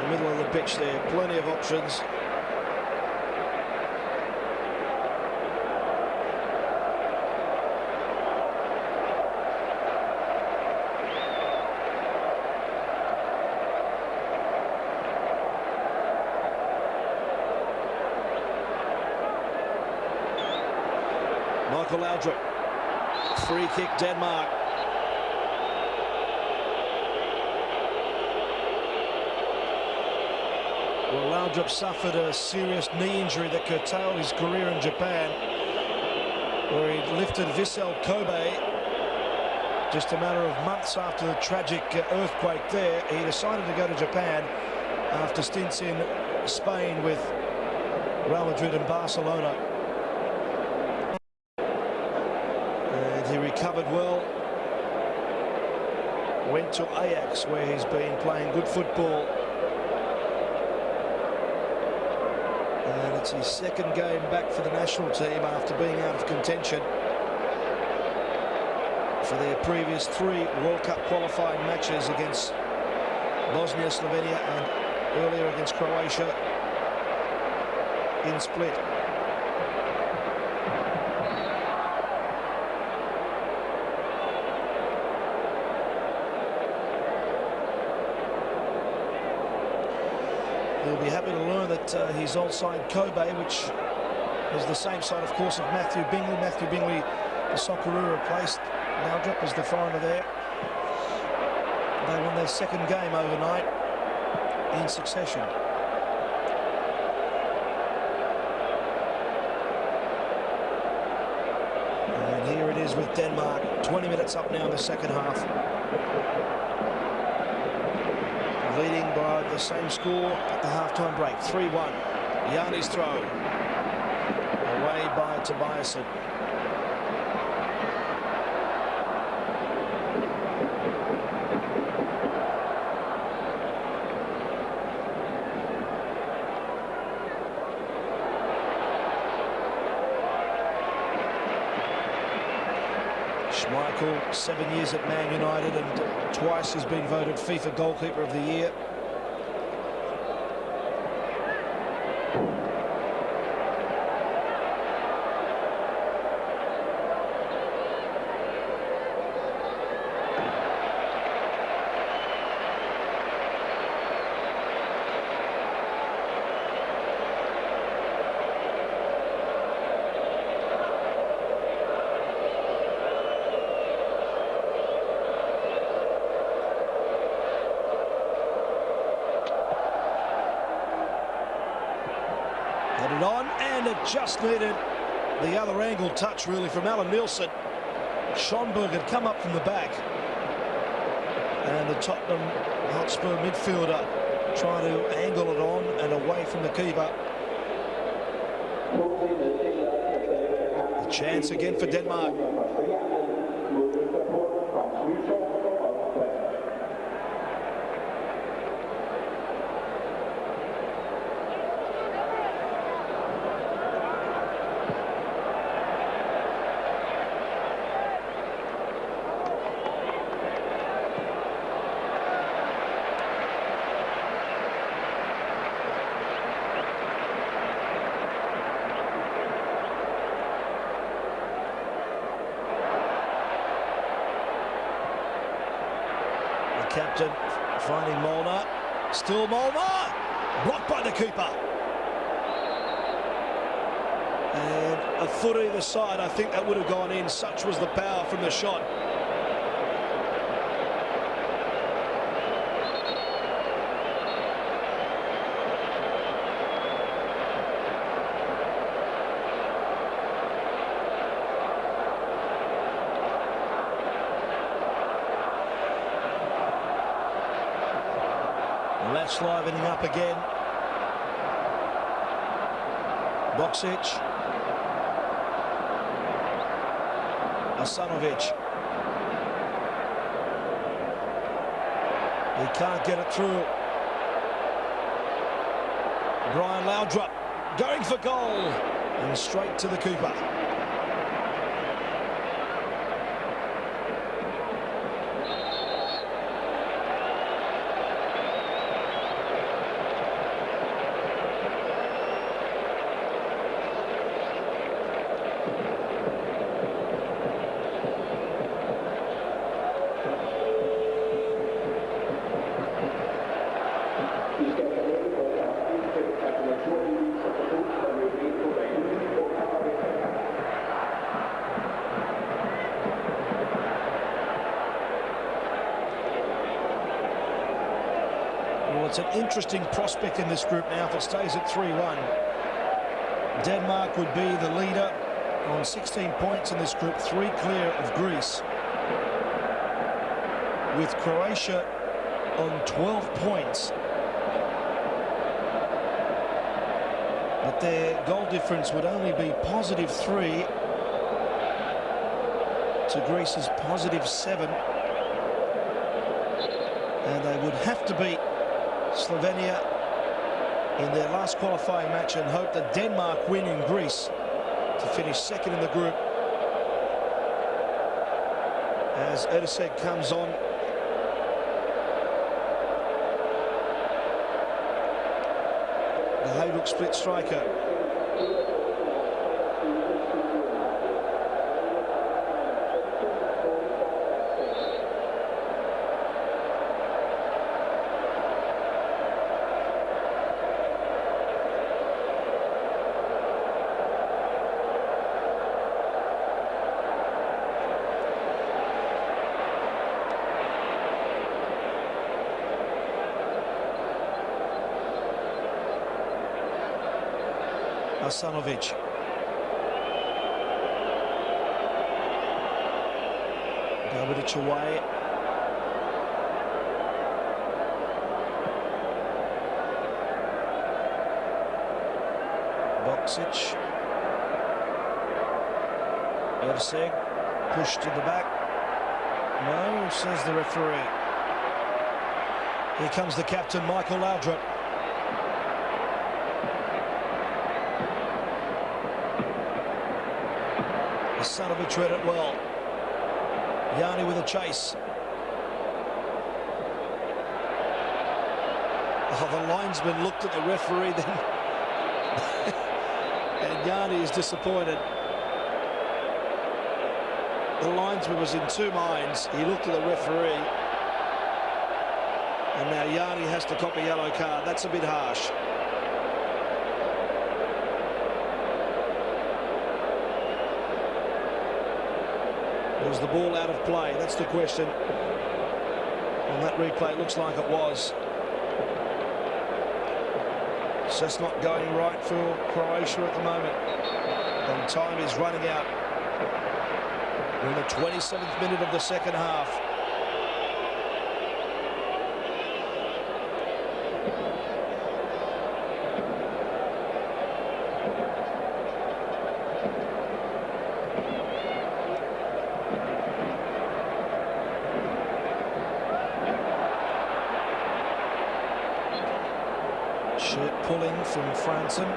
the middle of the pitch there. Plenty of options. Michael Laudrup. Free kick, Denmark. Well, Laudrup suffered a serious knee injury that curtailed his career in Japan, where he lifted Vissel Kobe. Just a matter of months after the tragic earthquake there, he decided to go to Japan after stints in Spain with Real Madrid and Barcelona. And he recovered well. Went to Ajax, where he's been playing good football. And it's his second game back for the national team after being out of contention for their previous 3 World Cup qualifying matches against Bosnia, Slovenia and earlier against Croatia in Split. He'll be happy to learn that his old side Kobe, which is the same side, of course, of Matthew Bingley. Matthew Bingley, the Socceroo, replaced Laudrup as the foreigner there. They won their second game overnight in succession. And here it is with Denmark. 20 minutes up now in the second half. Leading by the same score at the half-time break, 3-1. Yanni's throw. Away by Tobiasen. Schmeichel, 7 years at Man United, and twice he's been voted FIFA Goalkeeper of the Year. Headed on, and it just needed the other angle touch, really, from Alan Nielsen. Schonberg had come up from the back, and the Tottenham Hotspur midfielder trying to angle it on and away from the keeper. The chance again for Denmark. Captain finding Molnar. Still Molnar. Blocked by the keeper. And a foot either side. I think that would have gone in. Such was the power from the shot. Match livening up again. Boksic. Asanovic. He can't get it through. Brian Laudrup going for goal and straight to the keeper. it's an interesting prospect in this group now if it stays at 3-1. Denmark would be the leader on 16 points in this group, 3 clear of Greece, with Croatia on 12 points. But their goal difference would only be +3 to Greece's +7. And they would have to beat Slovenia in their last qualifying match and hope that Denmark win in Greece to finish second in the group. As Erdős comes on. The Hajduk split striker. Asanovic. Garbage away. Boksic. Erdős pushed to the back. No, says the referee. Here comes the captain, Michael Laudrup. Asanovic read it well. Yanni with a chase. Oh, the linesman looked at the referee then. And Yanni is disappointed. The linesman was in two minds. He looked at the referee. And now Yanni has to cop a yellow card. That's a bit harsh. Was the ball out of play? That's the question. On that replay, it looks like it was. It's just not going right for Croatia at the moment. And time is running out. We're in the 27th minute of the second half. Shirt pulling from Franson.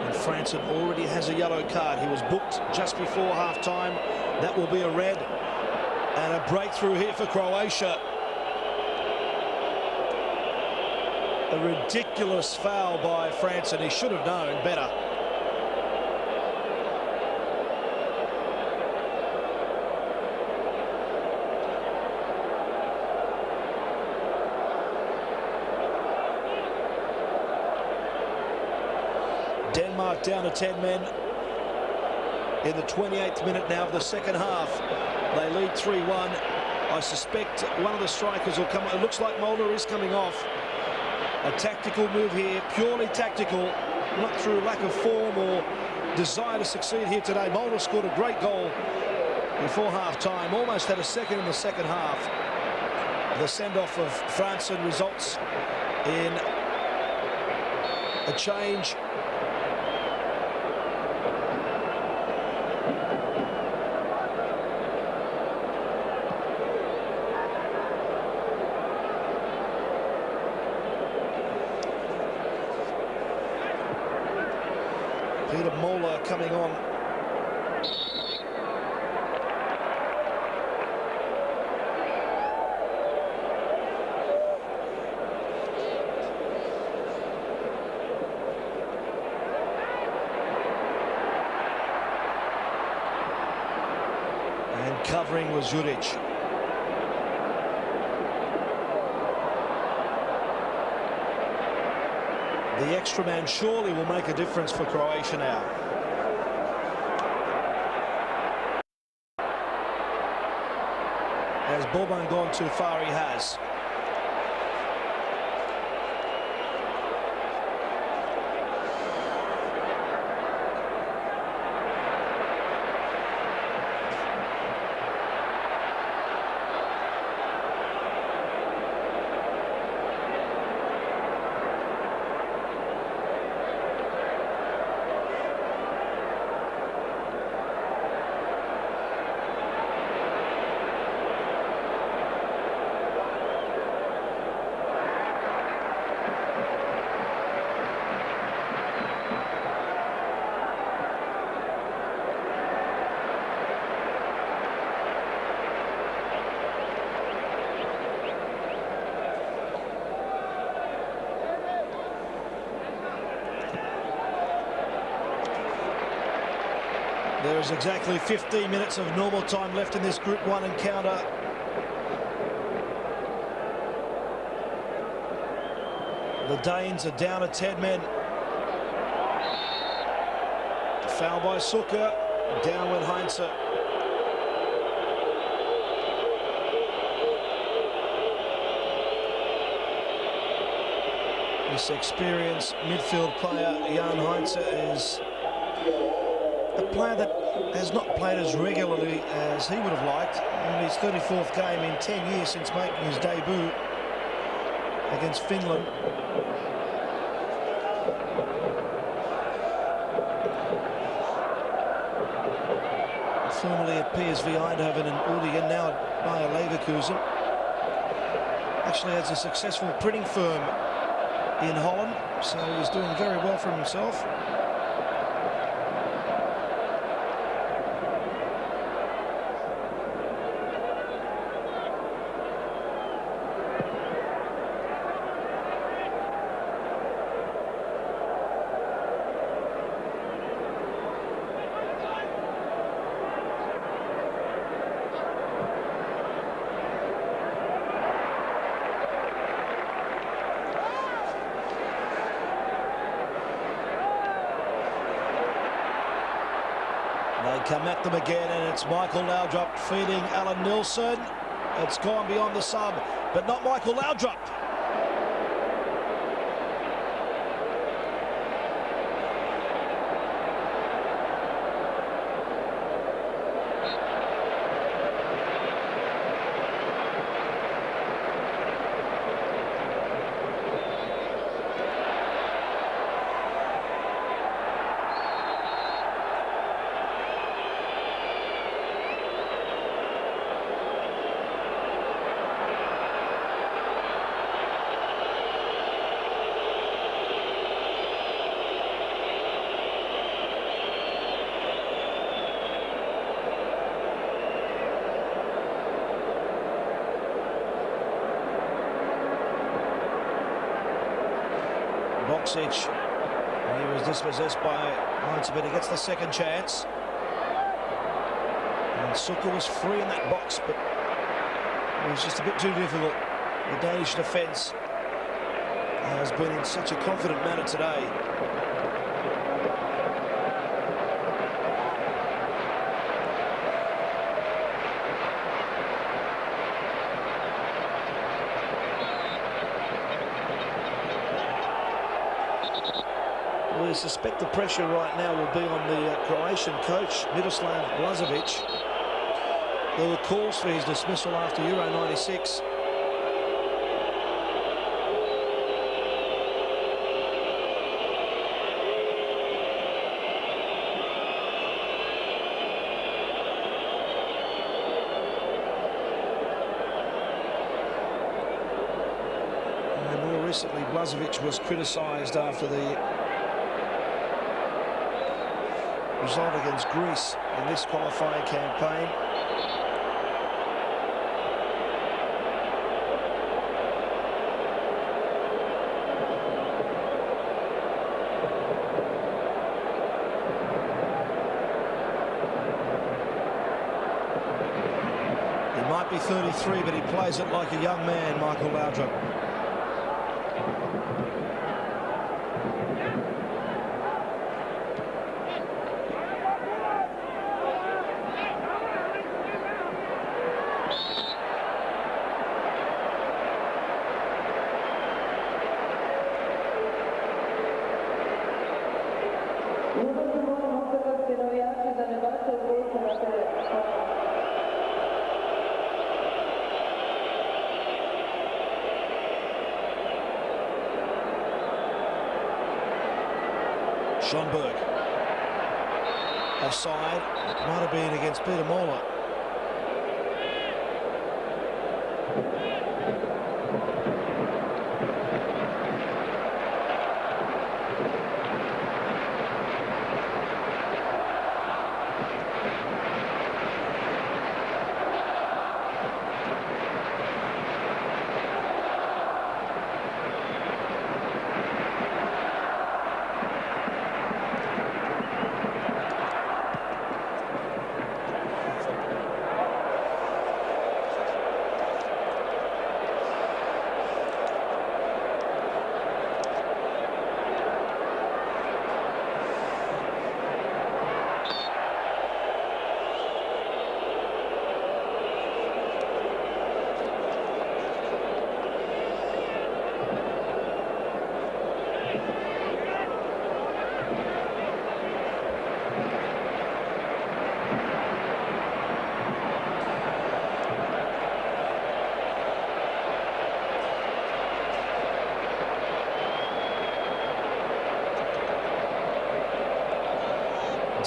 And Franson already has a yellow card. He was booked just before half-time. That will be a red. And a breakthrough here for Croatia. A ridiculous foul by Franson. He should have known better. Denmark down to 10 men in the 28th minute now of the second half. They lead 3-1. I suspect one of the strikers will come. It looks like Mulder is coming off. A tactical move here, purely tactical, not through lack of form or desire to succeed here today. Mulder scored a great goal before half-time, almost had a second in the second half. The send-off of Franson results in a change. Peter Mola coming on. And covering was Juric. The extra man surely will make a difference for Croatia now. Has Bourbon gone too far? He has. There is exactly 15 minutes of normal time left in this Group 1 encounter. The Danes are down to 10 men. Foul by Sukker. Down went Heinze. This experienced midfield player, Jan Heinze, is a player that has not played as regularly as he would have liked. In his 34th game in 10 years since making his debut against Finland. Formerly at PSV Eindhoven and Uerdingen, now at Bayer Leverkusen. Actually has a successful printing firm in Holland, so he's doing very well for himself. They come at them again, and it's Michael Laudrup feeding Alan Nilsson. It's gone beyond the sub, but not Michael Laudrup. Boxic, he was dispossessed by Heinze, but he gets the second chance. And Sukker was free in that box, but it was just a bit too difficult. The Danish defence has been in such a confident manner today. I suspect the pressure right now will be on the Croatian coach, Miroslav Blažević. There were calls for his dismissal after Euro 96. And more recently, Blažević was criticised after the result against Greece in this qualifying campaign. He might be 33, but he plays it like a young man, Michael Laudrup. Schonberg. Offside. It might have been against Peter Mola.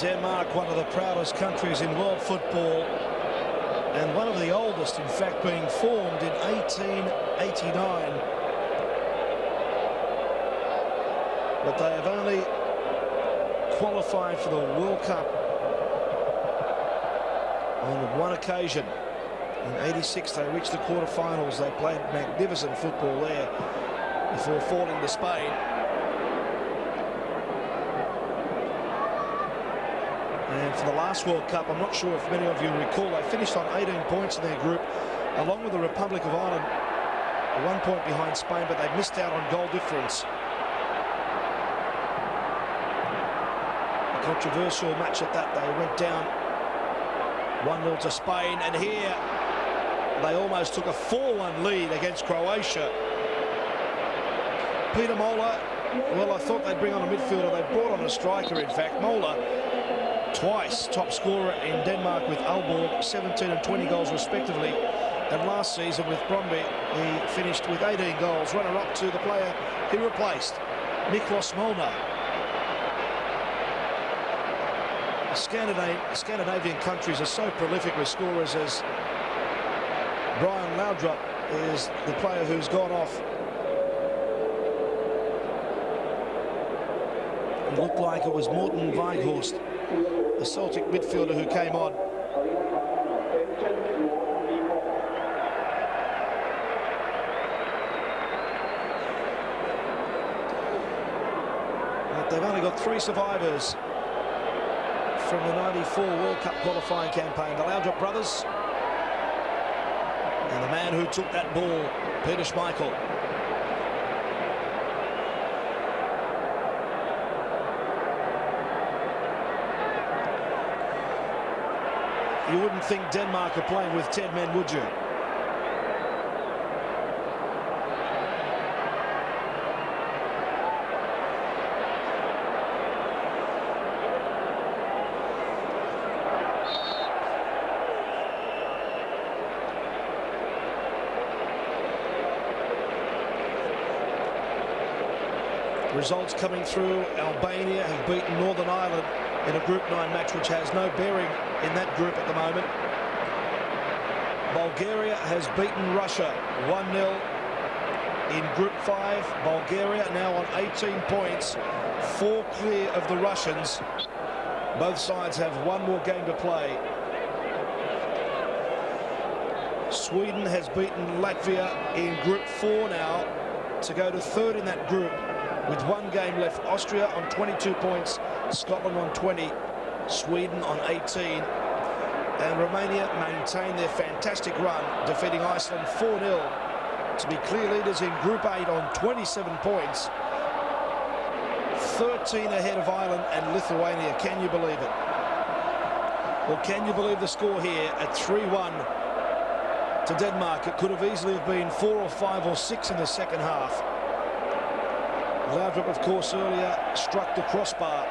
Denmark, one of the proudest countries in world football, and one of the oldest, in fact, being formed in 1889. But they have only qualified for the World Cup on one occasion. In '86, they reached the quarterfinals. They played magnificent football there before falling to Spain. And for the last World Cup, I'm not sure if many of you recall, they finished on 18 points in their group, along with the Republic of Ireland, 1 point behind Spain, but they missed out on goal difference. A controversial match at that. They went down 1-0 to Spain, and here they almost took a 4-1 lead against Croatia. Peter Mola, well, I thought they'd bring on a midfielder. They brought on a striker, in fact. Mola, twice top scorer in Denmark with Aalborg, 17 and 20 goals respectively. And last season with Brøndby, he finished with 18 goals, runner-up to the player he replaced, Miklos Molnar. Scandinavian countries are so prolific with scorers, as Brian Laudrup is the player who's gone off. It looked like it was Morten Weighorst, the Celtic midfielder, who came on. But they've only got 3 survivors from the '94 World Cup qualifying campaign. The Laudrup brothers and the man who took that ball, Peter Schmeichel. You wouldn't think Denmark are playing with 10 men, would you? Results coming through. Albania have beaten Northern Ireland in a Group 9 match, which has no bearing in that group at the moment. Bulgaria has beaten Russia 1-0 in Group 5. Bulgaria now on 18 points, 4 clear of the Russians. Both sides have 1 more game to play. Sweden has beaten Latvia in Group 4 now to go to 3rd in that group with 1 game left. Austria on 22 points, Scotland on 20, Sweden on 18. And Romania maintain their fantastic run, defeating Iceland 4-0 to be clear leaders in Group 8 on 27 points. 13 ahead of Ireland and Lithuania. Can you believe it? Well, can you believe the score here at 3-1 to Denmark? It could have easily have been 4 or 5 or 6 in the second half. Laudrup, of course, earlier struck the crossbar.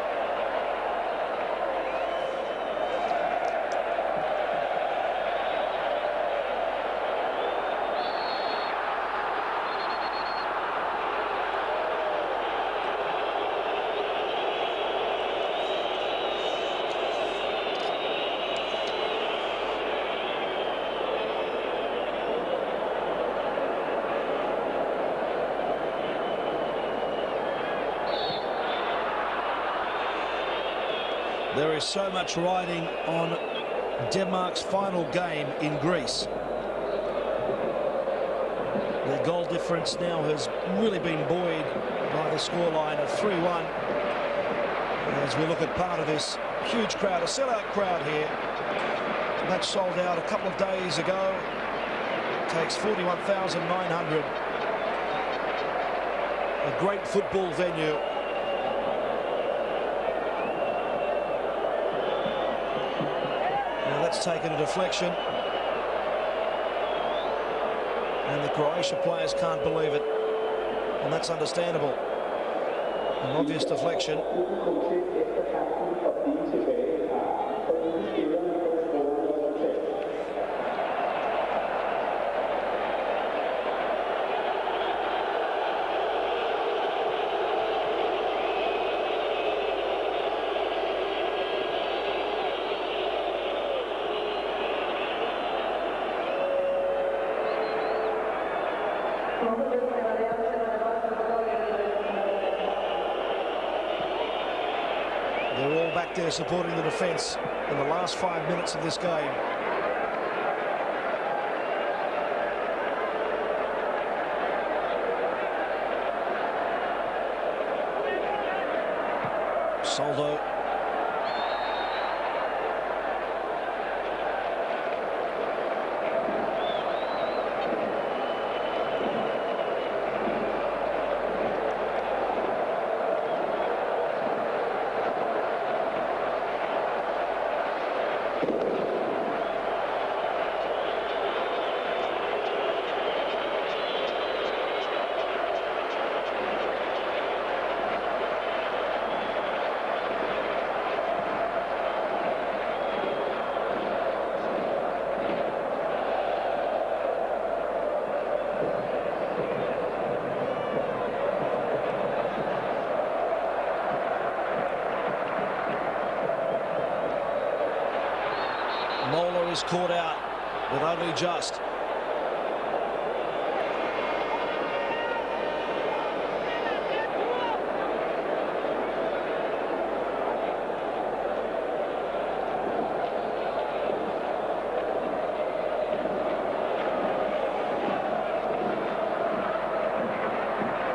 There is so much riding on Denmark's final game in Greece. Their goal difference now has really been buoyed by the scoreline of 3-1. As we look at part of this huge crowd, a sellout crowd here. The match sold out a couple of days ago. It takes 41,900. A great football venue. Now that's taken a deflection. And the Croatia players can't believe it. And that's understandable. An obvious deflection. They're all back there supporting the defence in the last 5 minutes of this game. Soldo. Is caught out with only just.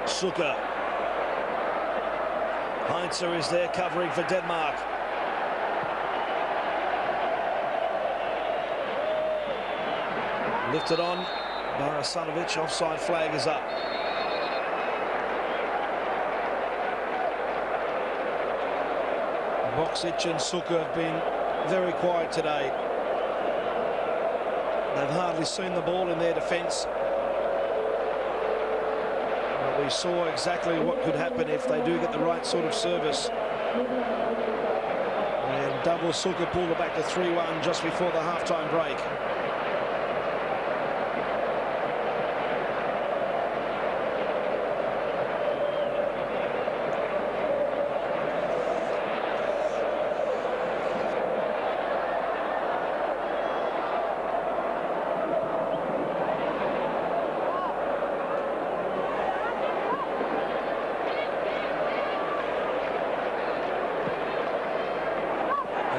Suka. Heinzer is there covering for Denmark. Lifted on, Barasanovic, offside flag is up. Boksic and Suka have been very quiet today. They've hardly seen the ball in their defence. But we saw exactly what could happen if they do get the right sort of service. And double Suka pulled it back to 3-1 just before the half-time break.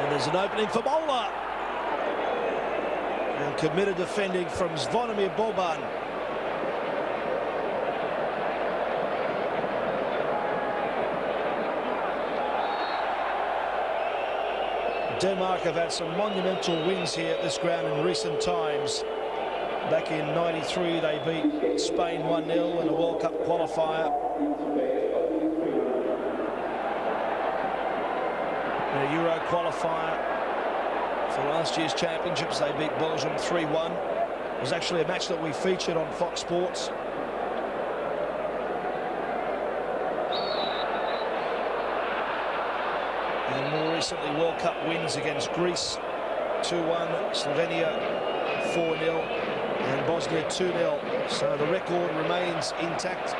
There's an opening for Mola. And committed defending from Zvonimir Boban. Denmark have had some monumental wins here at this ground in recent times. Back in '93, they beat Spain 1-0 in a World Cup qualifier. In a Euro qualifier for last year's championships, they beat Belgium 3-1. It was actually a match that we featured on Fox Sports. And more recently, World Cup wins against Greece 2-1, Slovenia 4-0, and Bosnia 2-0. So the record remains intact,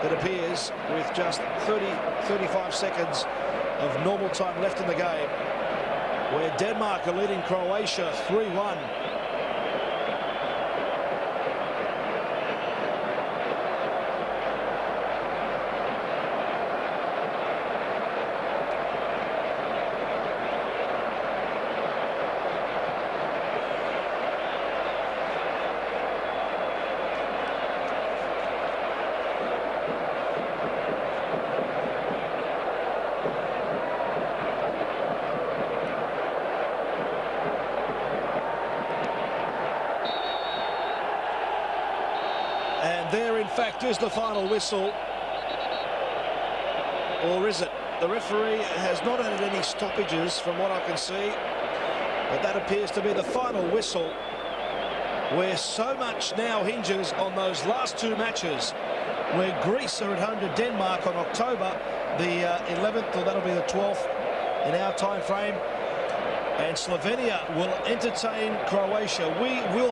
it appears, with just 35 seconds of normal time left in the game, where Denmark are leading Croatia 3-1. is the final whistle. Or is it? The referee has not added any stoppages from what I can see. But that appears to be the final whistle, where so much now hinges on those last two matches, where Greece are at home to Denmark on October the 11th, or that'll be the 12th in our time frame, and Slovenia will entertain Croatia. We will